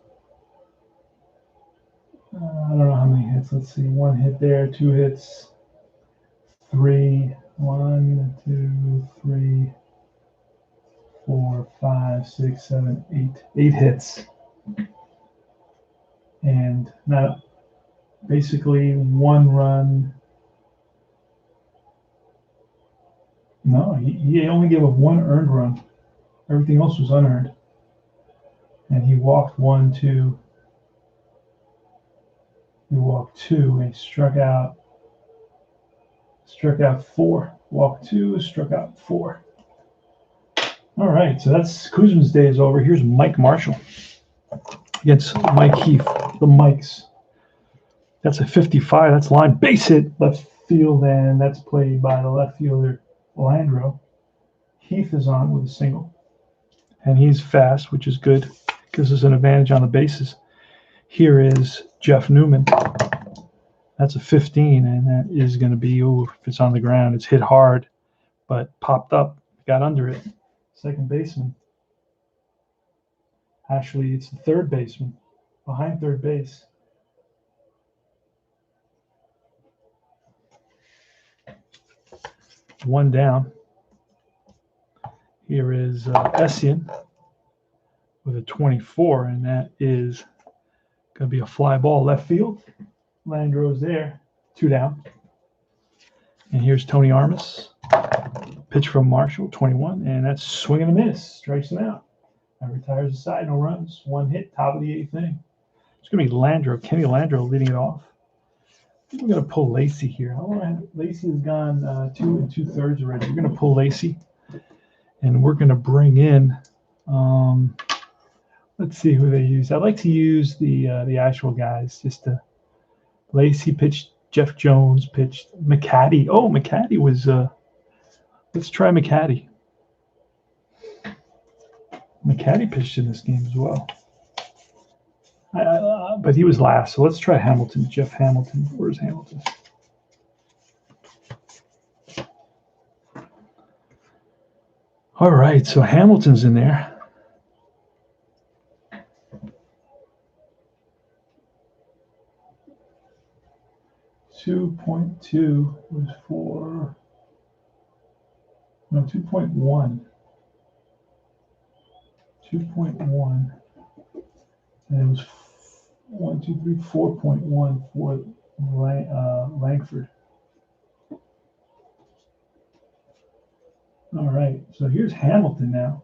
I don't know how many hits. Let's see. 1 hit there, 2 hits, 3. 1, 2, 3, 4, 5, 6, 7, 8. 8 hits. And now basically 1 run. No, he only gave up 1 earned run. Everything else was unearned. And he walked 1, 2. He walked 2 and he struck out 4. Walked 2, struck out 4. All right, so that's Koosman's day is over. Here's Mike Marshall against Mike Heath, the Mikes. That's a 55. That's line base hit left field, and that's played by the left fielder Landrieu. Heath is on with a single, and he's fast, which is good. Gives us an advantage on the bases. Here is Jeff Newman. That's a 15, and that is going to be, if it's on the ground, it's hit hard, but popped up, got under it. Second baseman. Actually, it's the third baseman, behind third base. One down. Here is Essien with a 24, and that is going to be a fly ball left field. Landrieu's there, 2 down. And here's Tony Armas. Pitch from Marshall, 21, and that's swing and a miss. Strikes him out. That retires the side, no runs. 1 hit, top of the 8th inning. It's going to be Landrieu, Kenny Landrieu leading it off. I think we're going to pull Lacey here. Lacey has gone 2 2/3 already. We're going to pull Lacey, and we're going to bring in, let's see who they use. I'd like to use the actual guys. Lacey pitched, Jeff Jones pitched, McCaddy. Oh, McCaddy was, let's try McCaddy. McCaddy pitched in this game as well. But he was last, so let's try Hamilton. Jeff Hamilton. Where's Hamilton? All right, so Hamilton's in there. .2 was for, no, 2.1. 2.1. And it was 1, 2, 3, 4.1 for Langford. All right, so here's Hamilton now.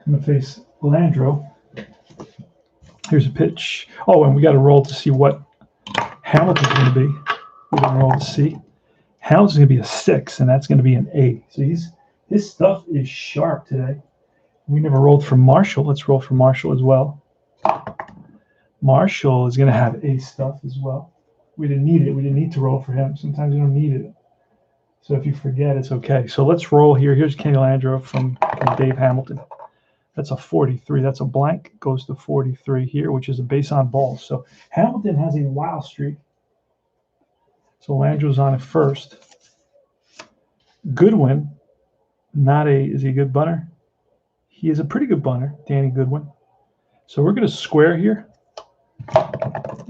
Going to face Landrieu. Here's a pitch. Oh, and we got to roll to see what Hamilton's going to be. We're going to roll to see. Hamilton's going to be a 6, and that's going to be an A. So his stuff is sharp today. We never rolled for Marshall. Let's roll for Marshall as well. Marshall is going to have A stuff as well. We didn't need it. We didn't need to roll for him. Sometimes you don't need it. So if you forget, it's okay. So let's roll here. Here's Kenny Landrieu from Dave Hamilton. That's a 43. That's a blank. Goes to 43 here, which is a base on ball. So Hamilton has a wild streak. So Landrieu's on at first. Goodwin, is he a good bunter? He is a pretty good bunter, Danny Goodwin. So we're going to square here.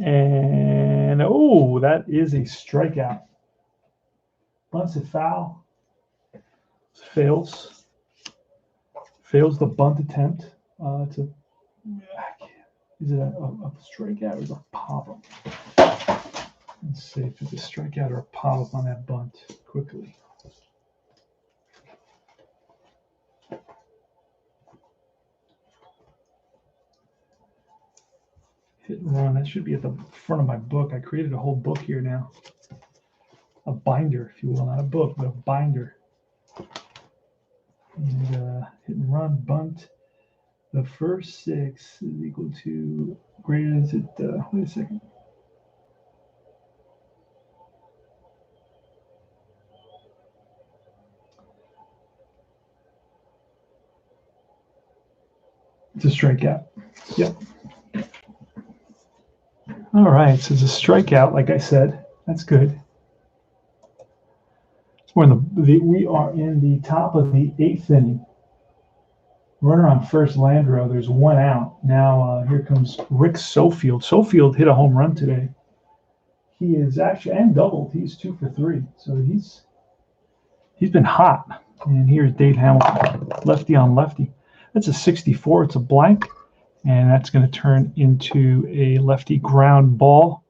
And, that is a strikeout. Bunts it foul. Fails the bunt attempt. Is it a strikeout or is it a pop-up? Let's see if it's a strikeout or a pop-up on that bunt quickly. Hit and run. That should be at the front of my book. I created a whole book here now. A binder, if you will. Not a book, but a binder. And hit and run, bunt. The first 6 is equal to greater than, wait a second. It's a strikeout. Yep. All right, so it's a strikeout, like I said. That's good. We're we are in the top of the 8th inning. Runner on first, Landrieu. There's one out. Now here comes Rick Schofield. Schofield hit a home run today. He is actually, and doubled. He's 2 for 3. So he's been hot. And here's Dave Hamilton, lefty on lefty. That's a 64. It's a blank. And that's going to turn into a lefty ground ball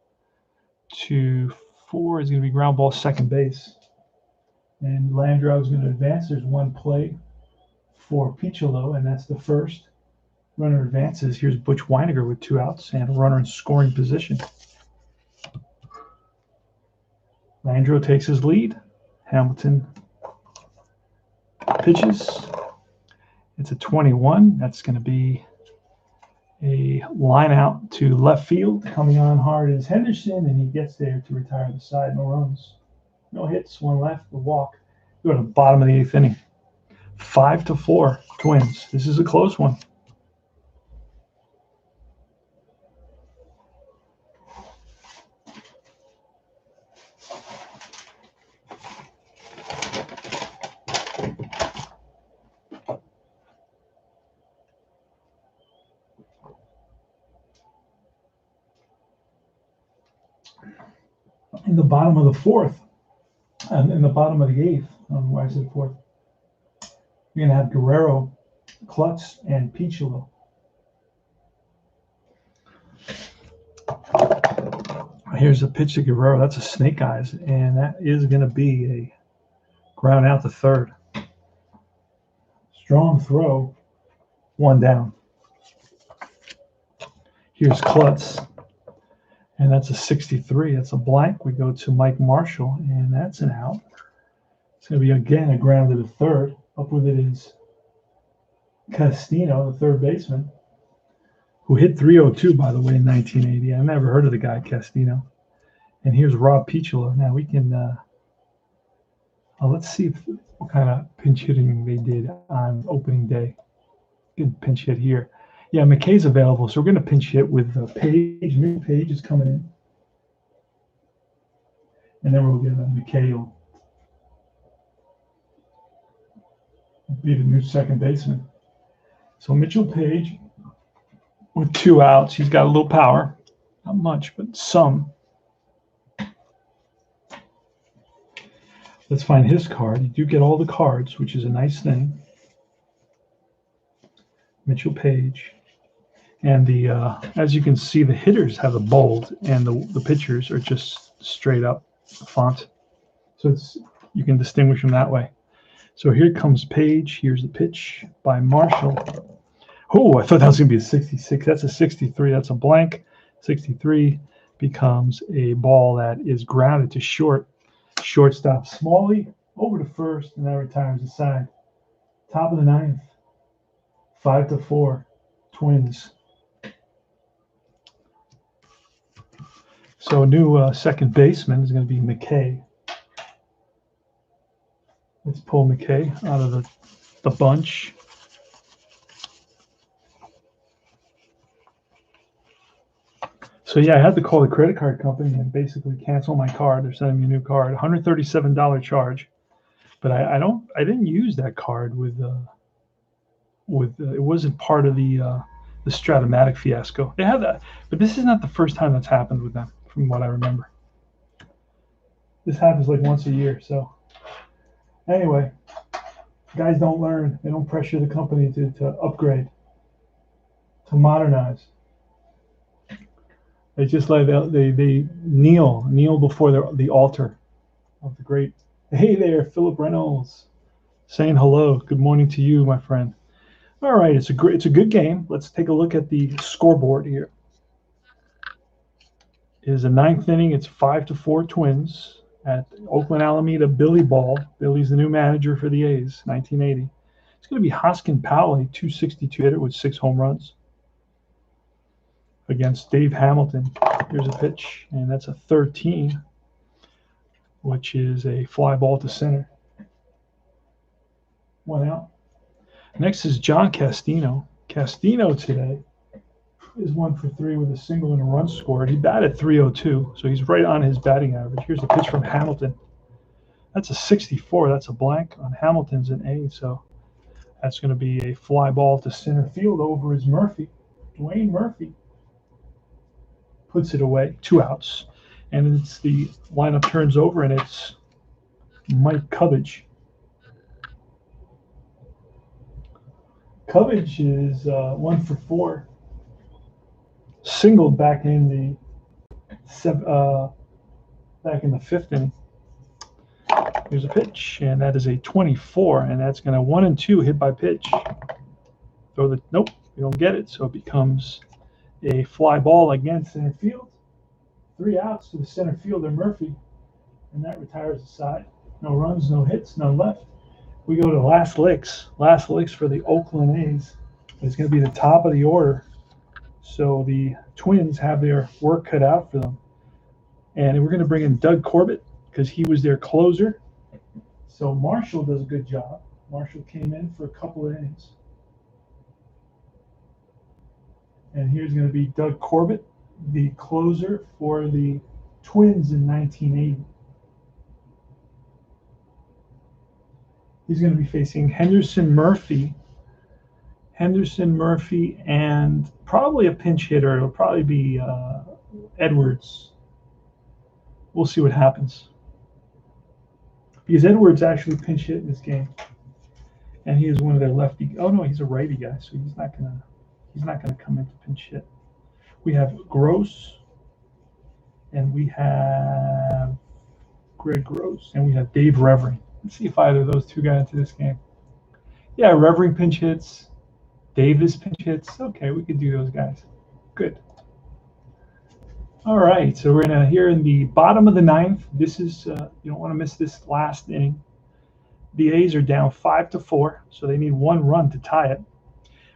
to 4 is going to be ground ball second base. And Landrieu is going to advance. There's one play for Piccolo, and that's the first. Runner advances. Here's Butch Weiniger with 2 outs and a runner in scoring position. Landrieu takes his lead. Hamilton pitches. It's a 21. That's going to be a line out to left field. Coming on hard is Henderson, and he gets there to retire the side. No runs, no hits, 1 left, a walk. Go to the bottom of the 8th inning. 5-4 Twins. This is a close one. In the bottom of the 4th, and in the bottom of the 8th, why I said 4th, you're going to have Guerrero, Klutz, and Piccolo. Here's a pitch to Guerrero. That's a snake eyes, and that is going to be a ground out to third. Strong throw, 1 down. Here's Klutz, and that's a 63. That's a blank. We go to Mike Marshall, and that's an out. It's going to be, again, a ground to the third. Up with it is Castino, the third baseman, who hit 302, by the way, in 1980. I never heard of the guy, Castino. And here's Rob Piccolo. Now we can, let's see what kind of pinch hitting they did on opening day. Good pinch hit here. Yeah, McKay's available, so we're going to pinch hit with Page. New Page is coming in. And then we'll get McKay will be the new second baseman. So Mitchell Page with 2 outs. He's got a little power. Not much, but some. Let's find his card. You do get all the cards, which is a nice thing. Mitchell Page. And the as you can see, the hitters have a bold, and the pitchers are just straight up font. So you can distinguish them that way. So here comes Page. Here's the pitch by Marshall. Oh, I thought that was going to be a 66. That's a 63. That's a blank. 63 becomes a ball that is grounded to short. Shortstop Smalley over to first, and that retires the side. Top of the 9th. 5-4 Twins. So a new second baseman is going to be McKay. Let's pull McKay out of the bunch. So yeah, I had to call the credit card company and basically cancel my card. They're sending me a new card, $137 charge. But I didn't use that card with it wasn't part of the Stratomatic fiasco. They had that, but this is not the first time that's happened with them, from what I remember. This happens like once a year. So anyway, guys don't learn. They don't pressure the company to upgrade, to modernize. They just like they kneel before the altar of the great. Hey there, Philip Reynolds, saying hello. Good morning to you, my friend. All right, it's a good game. Let's take a look at the scoreboard here. It is the 9th inning. It's 5-4 Twins at Oakland Alameda. Billy Ball. Billy's the new manager for the A's, 1980. It's going to be Hoskin Powley, 262 hitter with 6 home runs, against Dave Hamilton. Here's a pitch, and that's a 13, which is a fly ball to center. 1 out. Next is John Castino. Castino today is 1 for 3 with a single and a run scored. He batted .302, so he's right on his batting average. Here's a pitch from Hamilton. That's a 64. That's a blank on Hamilton's an A, so that's going to be a fly ball to center field over is Murphy. Dwayne Murphy puts it away, 2 outs. And it's the lineup turns over, and it's Mike Cubbage. Cubbage is 1 for 4. Singled back in the 5th inning. Here's a pitch, and that is a 24, and that's going to 1-2 hit by pitch. Nope, you don't get it, so it becomes a fly ball against center field. 3 outs to the center fielder Murphy, and that retires the side. No runs, no hits, no left. We go to last licks. Last licks for the Oakland A's. It's going to be the top of the order, so the Twins have their work cut out for them. And we're going to bring in Doug Corbett because he was their closer. So Marshall does a good job. Marshall came in for a couple of innings. And here's going to be Doug Corbett, the closer for the Twins in 1980. He's going to be facing Henderson Murphy, and probably a pinch hitter. It'll probably be Edwards. We'll see what happens. Because Edwards actually pinch hit in this game, and he is one of their lefty. Oh no, he's a righty guy, so he's not gonna come in to pinch hit. We have Gross, and we have Greg Gross, and we have Dave Revering. Let's see if either of those two got into this game. Yeah, Revering pinch hits, Davis pinch hits. Okay, we could do those guys. Good. All right, so we're here in the bottom of the 9th. This is you don't want to miss this last inning. The A's are down 5-4, so they need 1 run to tie it.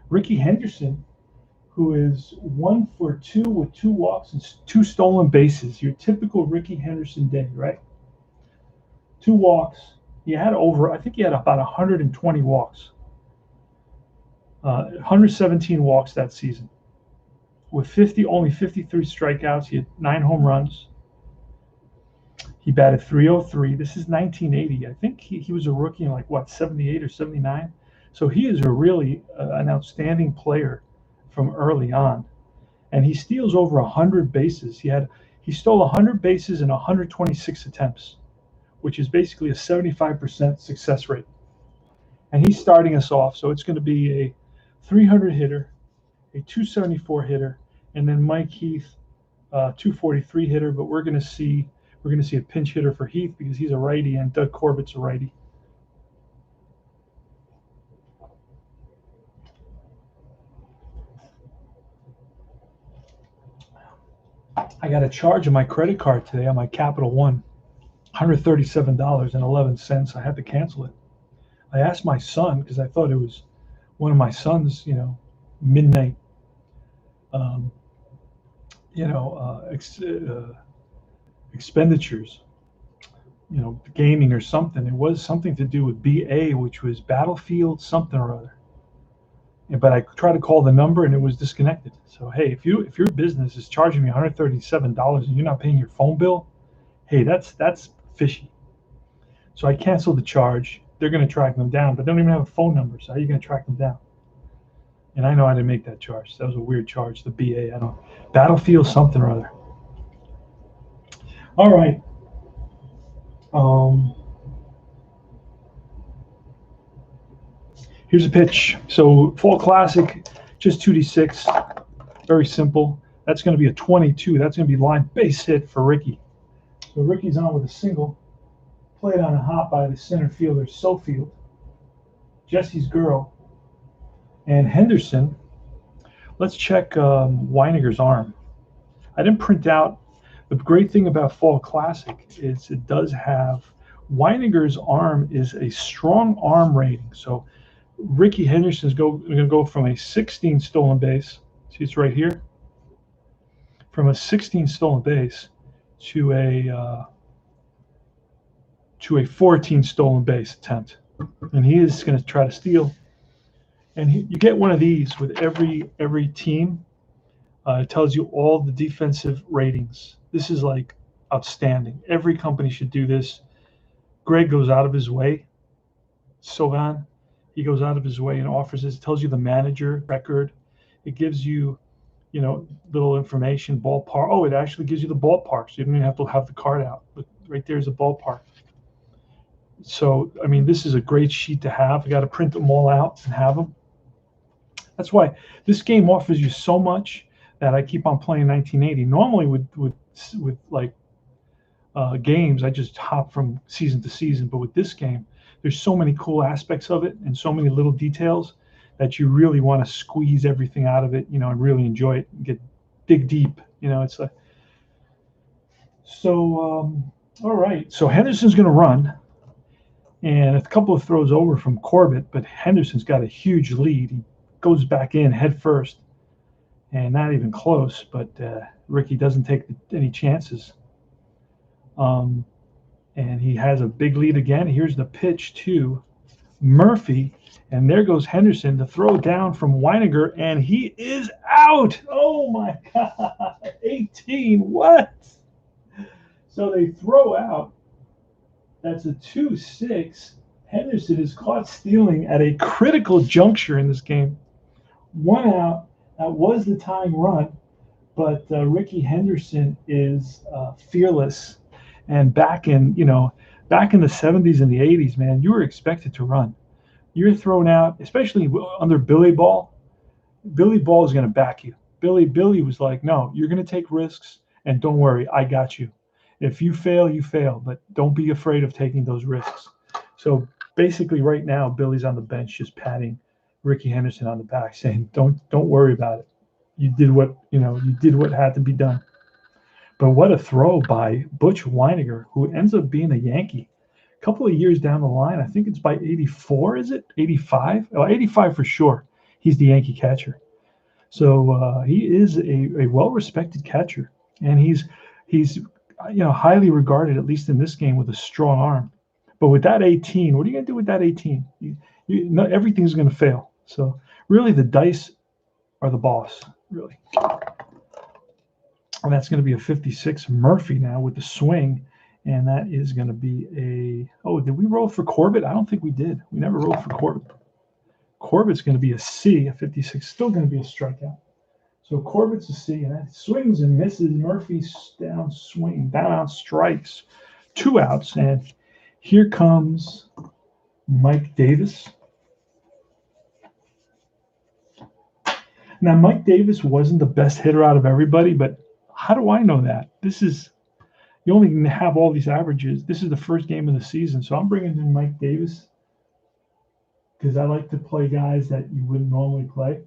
Ricky Henderson, who is 1 for 2 with 2 walks and 2 stolen bases. Your typical Ricky Henderson day, right? 2 walks. He had I think he had about 120 walks. 117 walks that season. With only 53 strikeouts, he had 9 home runs. He batted .303. This is 1980. I think he was a rookie in 78 or 79. So he is a really an outstanding player from early on, and he steals over 100 bases. He stole 100 bases in 126 attempts, which is basically a 75% success rate. And he's starting us off, so it's going to be a 300 hitter, a 274 hitter, and then Mike Heath, 243 hitter. But we're going to see a pinch hitter for Heath because he's a righty and Doug Corbett's a righty. I got a charge on my credit card today on my Capital One, $137.11. I had to cancel it. I asked my son because I thought it was one of my son's, midnight, expenditures, gaming or something. It was something to do with BA, which was Battlefield something or other. But I tried to call the number and it was disconnected. So hey, if your business is charging me $137 and you're not paying your phone bill, hey, that's fishy. So I canceled the charge. They're going to track them down, but they don't even have a phone number. So how are you going to track them down? And I know I didn't make that charge. That was a weird charge. The BA, Battlefield something or other. All right. Here's a pitch. So Fall Classic, just 2d6, very simple. That's going to be a 22. That's going to be line base hit for Ricky. So Ricky's on with a single, played on a hop by the center fielder Schofield, Jesse's girl, and Henderson. Let's check Weiniger's arm. I didn't print out. The great thing about Fall Classic is it does have Weiniger's arm is a strong arm rating. So Ricky Henderson's going to go from a 16 stolen base. See, it's right here. From a 16 stolen base to a 14 stolen base attempt, and he is going to try to steal. And you get one of these with every team. It tells you all the defensive ratings. This is like outstanding. Every company should do this. Greg goes out of his way. Sogan, he goes out of his way and offers this. It tells you the manager record. It gives you, little information, ballpark. Oh, it actually gives you the ballpark. So you don't even have to have the card out. But right there's a ballpark. So, I mean, this is a great sheet to have. I got to print them all out and have them. That's why this game offers you so much that I keep on playing 1980. Normally with like games, I just hop from season to season. But with this game, there's so many cool aspects of it and so many little details that you really want to squeeze everything out of it, and really enjoy it and dig deep. It's like, so, all right. So Henderson's going to run, and a couple of throws over from Corbett, but Henderson's got a huge lead. He goes back in head first, and not even close, but Ricky doesn't take any chances. And he has a big lead again. Here's the pitch to Murphy, and there goes Henderson to throw down from Weiniger, and he is out. Oh my God, 18, what? So they throw out. That's a 2-6. Henderson is caught stealing at a critical juncture in this game. 1 out. That was the tying run, but Ricky Henderson is fearless. And back in the 70s and the 80s, man, you were expected to run. You're thrown out, especially under Billy Ball. Billy Ball is going to back you. Billy was like, no, you're going to take risks, and don't worry, I got you. If you fail, you fail, but don't be afraid of taking those risks. So basically, right now, Billy's on the bench just patting Ricky Henderson on the back, saying, "Don't worry about it. You did what had to be done." But what a throw by Butch Weiniger, who ends up being a Yankee. A couple of years down the line, I think it's by 84, is it? 85? Oh, 85 for sure. He's the Yankee catcher. So he is a well-respected catcher, and he's highly regarded, at least in this game, with a strong arm. But with that 18, what are you going to do with that 18? Everything's going to fail. So really, the dice are the boss, really. And that's going to be a 56 Murphy now with the swing. And that is going to be did we roll for Corbett? I don't think we did. We never rolled for Corbett. Corbett's going to be a C, a 56, still going to be a strikeout. So Corbett's a C, and that swings and misses. Murphy's down out strikes, 2 outs. And here comes Mike Davis. Now, Mike Davis wasn't the best hitter out of everybody, but how do I know that? You only have all these averages. This is the first game of the season, so I'm bringing in Mike Davis because I like to play guys that you wouldn't normally play.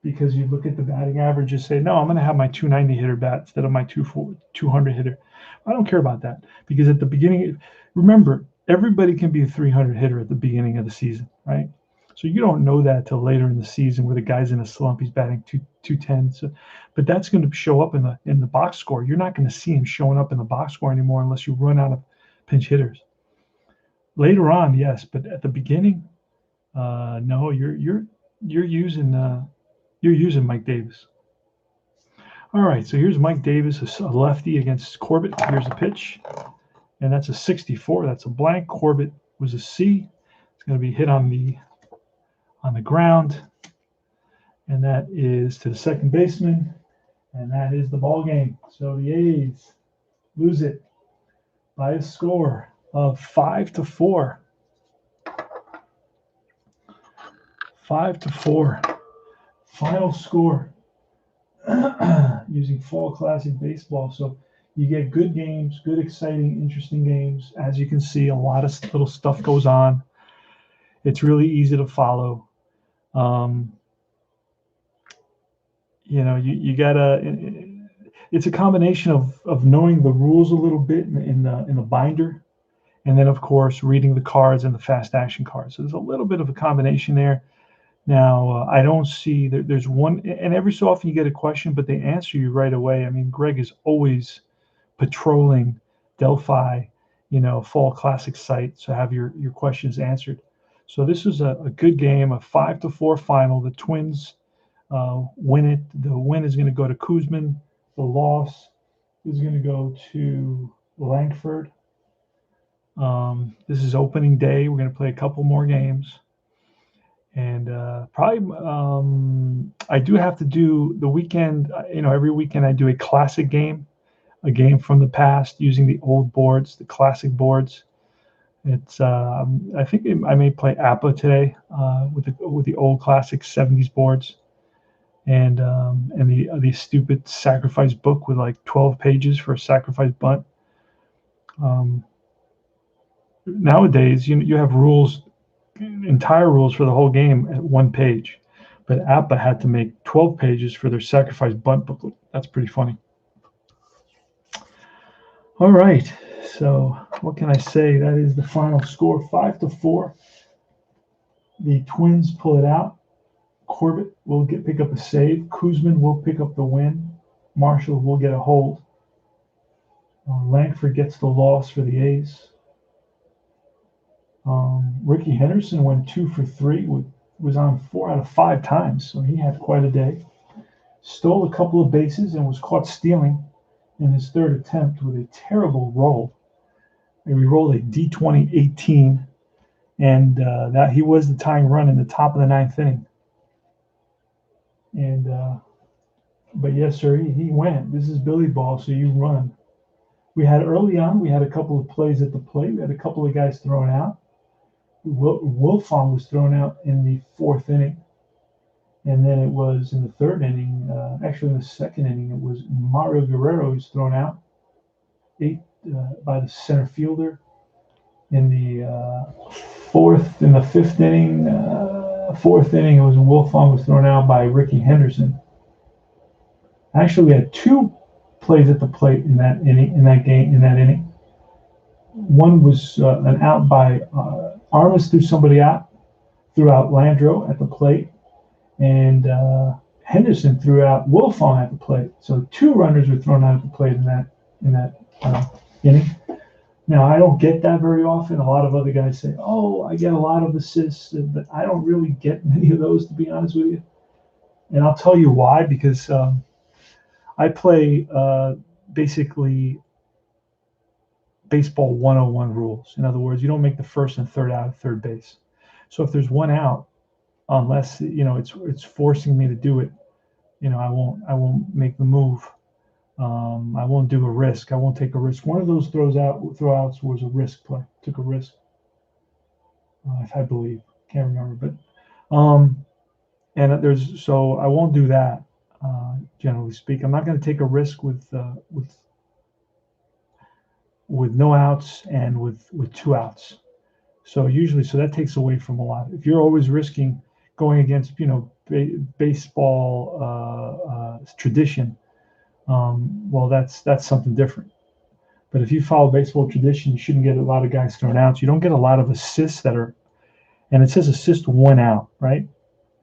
Because you look at the batting average and say, no, I'm going to have my 290 hitter bat instead of my 200 hitter. I don't care about that because at the beginning, remember, everybody can be a 300 hitter at the beginning of the season, right? So you don't know that till later in the season where the guy's in a slump, he's batting 210. So, but that's going to show up in the box score. You're not going to see him showing up in the box score anymore unless you run out of pinch hitters. Later on, yes, but at the beginning, no, you're using Mike Davis. All right, so here's Mike Davis, a lefty against Corbett. Here's a pitch, and that's a 64. That's a blank. Corbett was a C. It's going to be hit on the ground, and that is to the second baseman, and that is the ball game. So the A's lose it by a score of 5-4. 5-4. Final score using Fall Classic Baseball. So you get good games, good, exciting, interesting games. As you can see, a lot of little stuff goes on. It's really easy to follow. You gotta. It's a combination of knowing the rules a little bit in the binder, and then of course reading the cards and the fast action cards. So there's a little bit of a combination there. Now, I don't see there's one, and every so often you get a question, but they answer you right away. I mean, Greg is always patrolling Delphi, Fall Classic site, so have your questions answered. So this is a good game, a 5-4 final. The Twins win it. The win is going to go to Koosman. The loss is going to go to Langford. This is opening day. We're going to play a couple more games. And probably I do have to do the weekend. Every weekend I do a classic game, a game from the past using the old boards, the classic boards. It's I think I may play APA today with the old classic 70s boards, and the stupid sacrifice book with like 12 pages for a sacrifice bunt. Nowadays, you have rules, entire rules for the whole game at one page, but APA had to make 12 pages for their sacrifice bunt booklet. That's pretty funny. All right, so what can I say? That is the final score, 5-4. The Twins pull it out. Corbett will pick up a save. Koosman will pick up the win. Marshall will get a hold. Langford gets the loss for the A's. Ricky Henderson went 2 for 3, was on 4 out of 5 times, so he had quite a day. Stole a couple of bases and was caught stealing in his third attempt with a terrible roll. He rolled a D20 18, and that he was the tying run in the top of the 9th inning. And but yes, sir, he went. This is Billy ball, so you run. We had early on, we had a couple of plays at the plate. We had a couple of guys thrown out. Wilfong was thrown out in the 4th inning. And then it was in the 3rd inning, actually in the 2nd inning, it was Mario Guerrero who's thrown out by the center fielder. In the 5th inning, 4th inning, it was Wilfong was thrown out by Ricky Henderson. Actually, we had 2 plays at the plate in that inning. One was an out by Armas threw somebody out, threw out Landrieu at the plate, and Henderson threw out Wilfong at the plate. So 2 runners were thrown out at the plate in that inning. Now, I don't get that very often. A lot of other guys say, "Oh, I get a lot of assists," but I don't really get many of those, to be honest with you. And I'll tell you why, because I play basically baseball 101 rules. In other words, you don't make the first and third out at third base. So if there's one out, unless it's forcing me to do it, I won't make the move. I won't do a risk. I won't take a risk. One of those throwouts was a risk play. Took a risk, I believe. Can't remember, but so I won't do that. Generally speaking, I'm not going to take a risk with no outs and with 2 outs. So that takes away from a lot. If you're always risking going against baseball tradition, well, that's something different. But if you follow baseball tradition, you shouldn't get a lot of guys thrown out. You don't get a lot of assists and it says assist 1 out, right?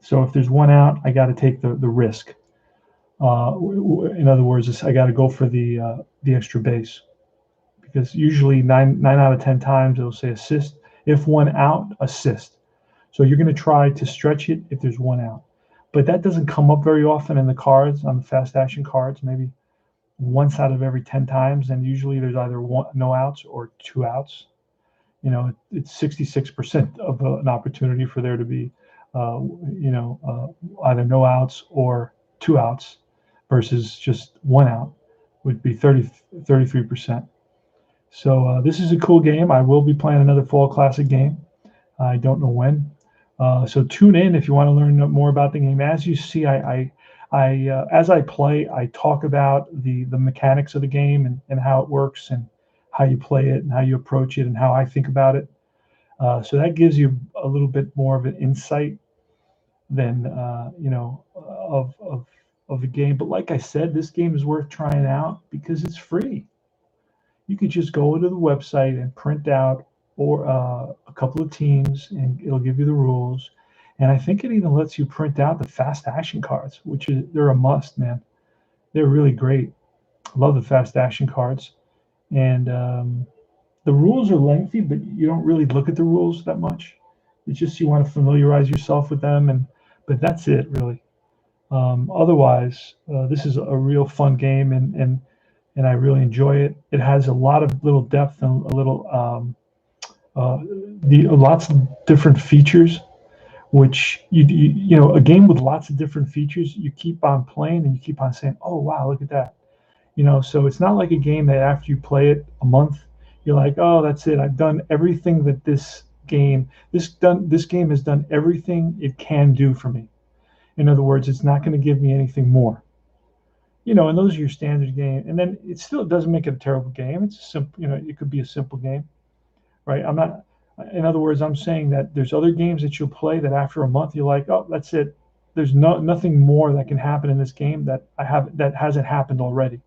So if there's 1 out, I got to take the risk. In other words, I got to go for the extra base, because usually 9 out of 10 times it'll say assist. If 1 out, assist. So you're going to try to stretch it if there's 1 out. But that doesn't come up very often in the cards, on the fast action cards, maybe once out of every 10 times. And usually there's either no outs or 2 outs. It's 66% of an opportunity for there to be, either no outs or 2 outs, versus just 1 out would be 33%. So this is a cool game. I will be playing another Fall Classic game. I don't know when. So tune in if you want to learn more about the game. As you see, as I play, I talk about the mechanics of the game and how it works and how you play it and how you approach it and how I think about it. So that gives you a little bit more of an insight than of the game. But like I said, this game is worth trying out because it's free. You could just go to the website and print out a couple of teams, and it'll give you the rules. And I think it even lets you print out the fast action cards, they're a must, man. They're really great. I love the fast action cards. And the rules are lengthy, but you don't really look at the rules that much. It's just you want to familiarize yourself with them, but that's it, really. Otherwise, this is a real fun game, and I really enjoy it. It has a lot of little depth and a little uh, lots of different features. Which a game with lots of different features, you keep on playing and you keep on saying, "Oh wow, look at that." So it's not like a game that after you play it a month, you're like, "Oh, that's it. I've done everything that this game has done everything it can do for me." In other words, it's not going to give me anything more. And those are your standard game. And then it still doesn't make it a terrible game. It's a simple, it could be a simple game, right? I'm not, in other words, I'm saying that there's other games that you'll play that after a month you're like, oh, that's it. There's nothing more that can happen in this game that hasn't happened already.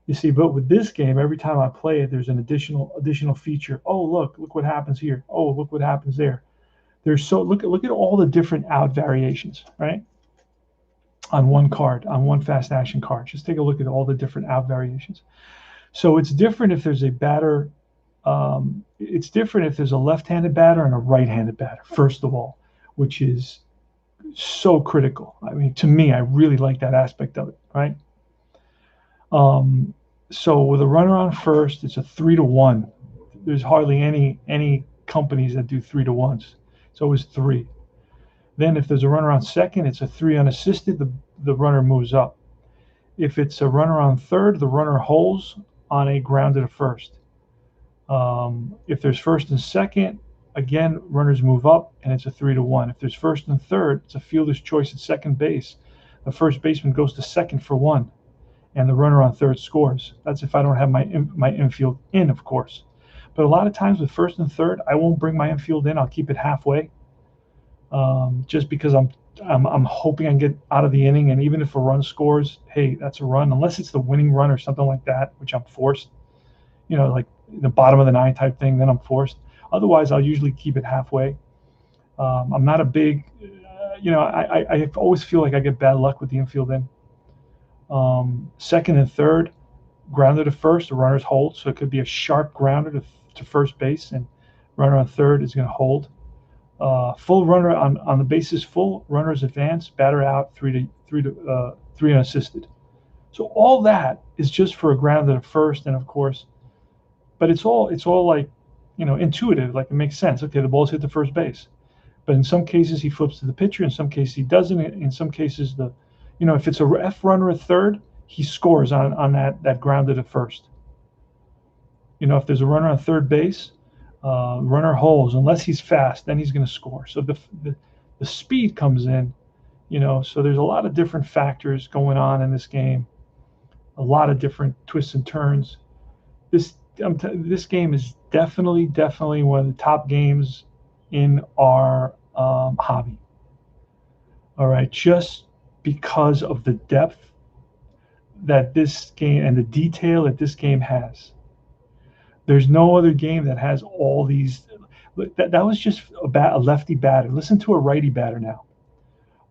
You see, but with this game, every time I play it, there's an additional feature. Oh, look what happens here. Oh, look what happens there. Look at all the different out variations, right? On one card, on one fast action card. Just take a look at all the different out variations. So it's different if there's a batter. It's different if there's a left-handed batter and a right-handed batter, first of all, which is so critical. I mean, to me, I really like that aspect of it, right? So with a runner on first, it's a 3-1. There's hardly any companies that do 3-1s. It's always 3. Then if there's a runner on second, it's a 3 unassisted. The runner moves up. If it's a runner on third, the runner holds on a grounded to first. If there's first and second, again, runners move up, and it's a 3-1. If there's first and third, it's a fielder's choice at second base. The first baseman goes to second for 1, and the runner on third scores. That's if I don't have my infield in, of course. But a lot of times with first and third, I won't bring my infield in. I'll keep it halfway, just because I'm hoping I can get out of the inning. And even if a run scores, hey, that's a run, unless it's the winning run or something like that, which I'm forced. Like the bottom of the 9 type thing, then I'm forced. Otherwise, I'll usually keep it halfway. I'm not a big, I always feel like I get bad luck with the infield in. Second and third, grounder to first, the runners hold. So it could be a sharp grounder to first base, and runner on third is going to hold. Full runner on the bases full, runners advance, batter out, 3 unassisted. So all that is just for a grounder to first, and of course, but it's all like, intuitive. Like it makes sense. Okay, the ball's hit the first base, but in some cases he flips to the pitcher. In some cases he doesn't. In some cases if it's a F runner at third, he scores on that grounded at first. If there's a runner on third base, runner holds unless he's fast, then he's going to score. So the speed comes in. So there's a lot of different factors going on in this game. A lot of different twists and turns. This game is definitely one of the top games in our hobby. All right, just because of the depth that this game and the detail that this game has. There's no other game that has all these. That was just a lefty batter. Listen to a righty batter now.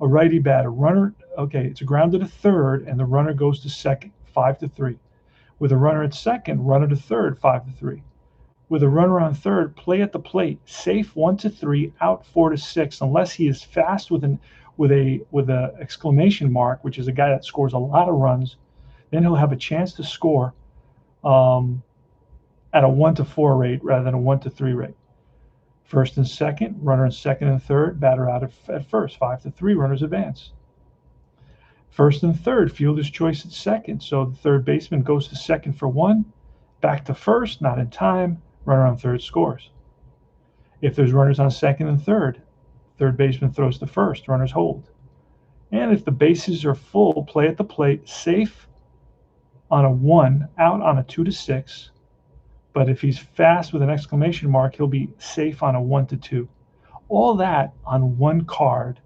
A righty batter, runner. Okay, it's a grounded to third, and the runner goes to second, 5-3. With a runner at second, runner to third, 5-3. With a runner on third, play at the plate, safe 1-3, out 4-6, unless he is fast with a exclamation mark, which is a guy that scores a lot of runs. Then he'll have a chance to score at a 1-4 rate rather than a 1-3 rate. First and second, runner in second and third, batter out at first, 5-3, runners advance. First and third, fielder's choice at second. So the third baseman goes to second for 1, back to first, not in time, runner on third scores. If there's runners on second and third baseman throws to first, runners hold. And if the bases are full, play at the plate, safe on a 1, out on a 2-6. But if he's fast with an exclamation mark, he'll be safe on a 1-2. All that on one card,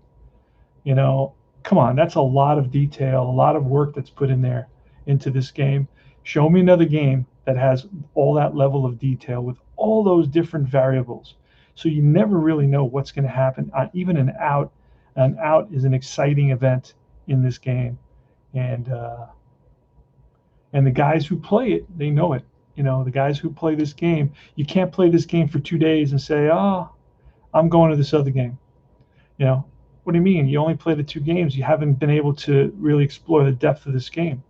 come on, that's a lot of detail, a lot of work that's put in there into this game. Show me another game that has all that level of detail with all those different variables. So you never really know what's going to happen. Even an out is an exciting event in this game. And the guys who play it, they know it. The guys who play this game, you can't play this game for 2 days and say, oh, I'm going to this other game. What do you mean? You only played the 2 games. You haven't been able to really explore the depth of this game.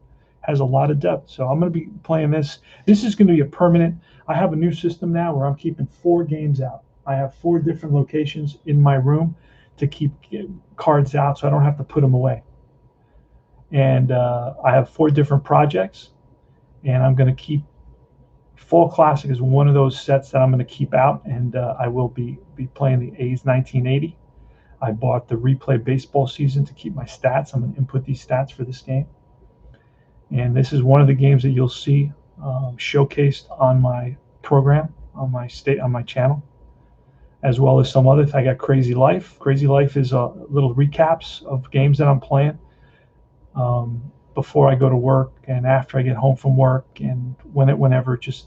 It has a lot of depth. So I'm going to be playing this. This is going to be a permanent. I have a new system now where I'm keeping 4 games out. I have 4 different locations in my room to keep cards out so I don't have to put them away. And I have 4 different projects, and I'm going to keep Fall Classic is one of those sets that I'm going to keep out, and I will be playing the A's 1980. I bought the replay baseball season to keep my stats. I'm going to input these stats for this game. And this is one of the games that you'll see showcased on my program, on my channel, as well as some others. I got Crazy Life. Crazy Life is little recaps of games that I'm playing before I go to work and after I get home from work, and whenever, just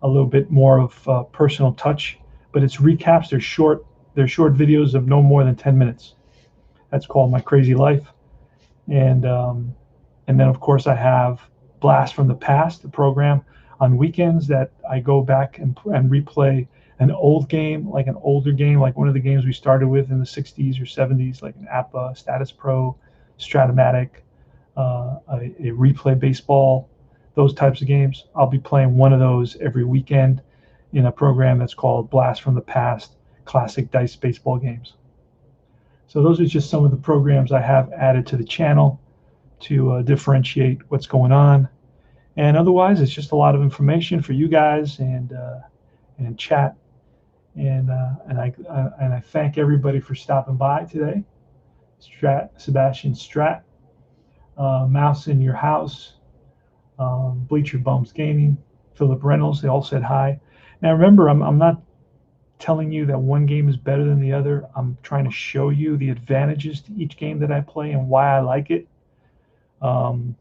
a little bit more of personal touch. But it's recaps. They're short videos of no more than 10 minutes. That's called my Crazy Life. And then, of course, I have Blast from the Past, the program on weekends that I go back and replay an old game, like an older game, like one of the games we started with in the 60s or 70s, like an APA, Status Pro, Stratomatic, a replay baseball, those types of games. I'll be playing one of those every weekend in a program that's called Blast from the Past, Classic Dice Baseball Games. So those are just some of the programs I have added to the channel to differentiate what's going on. And otherwise, it's just a lot of information for you guys and chat. And I thank everybody for stopping by today. Sebastian Strat, Mouse in Your House, Bleacher Bums Gaming, Philip Reynolds, they all said hi. Now remember, I'm not telling you that one game is better than the other. I'm trying to show you the advantages to each game that I play and why I like it. I'm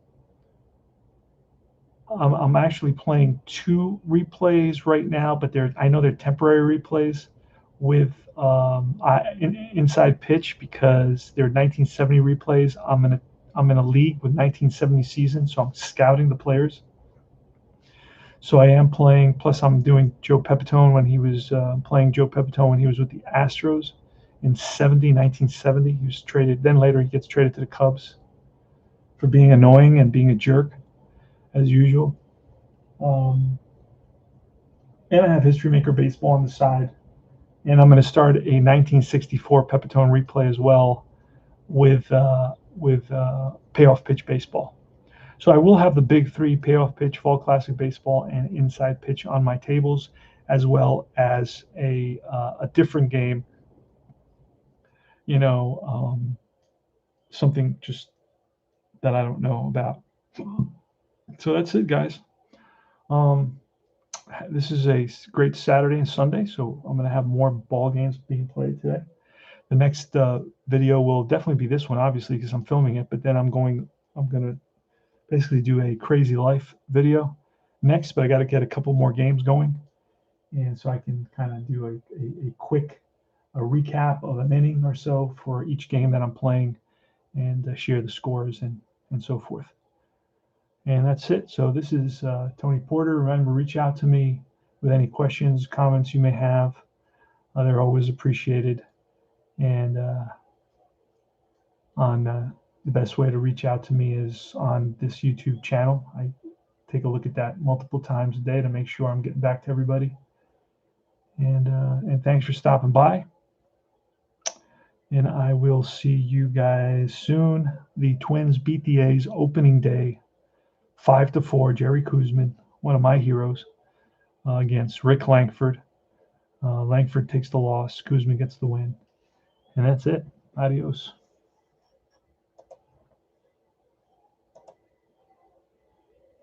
actually playing 2 replays right now, but I know they're temporary replays with Inside Pitch, because they're 1970 replays. I'm in a league with 1970 season, so I'm scouting the players. So I am playing. Plus, I'm doing Joe Pepitone when he was playing Joe Pepitone when he was with the Astros in 1970. He was traded. Then later he gets traded to the Cubs for being annoying and being a jerk, as usual. And I have History Maker Baseball on the side. And I'm going to start a 1964 Pepitone replay as well with Payoff Pitch Baseball. So I will have the big 3, Payoff Pitch, Fall Classic Baseball, and Inside Pitch on my tables, as well as a different game, something just that I don't know about. So that's it, guys. This is a great Saturday and Sunday, so I'm going to have more ball games being played today. The next video will definitely be this one, obviously, because I'm filming it. But then I'm going to basically do a Crazy Life video next. But I got to get a couple more games going, and so I can kind of do a quick recap of an inning or so for each game that I'm playing, and share the scores and so forth. And that's it. So this is Tony Porter. Remember, reach out to me with any questions, comments you may have. They're always appreciated. And the best way to reach out to me is on this YouTube channel. I take a look at that multiple times a day to make sure I'm getting back to everybody. And thanks for stopping by. And I will see you guys soon. The Twins beat the A's opening day, 5-4. Jerry Koosman, one of my heroes, against Rick Langford. Langford takes the loss. Koosman gets the win. And that's it. Adios.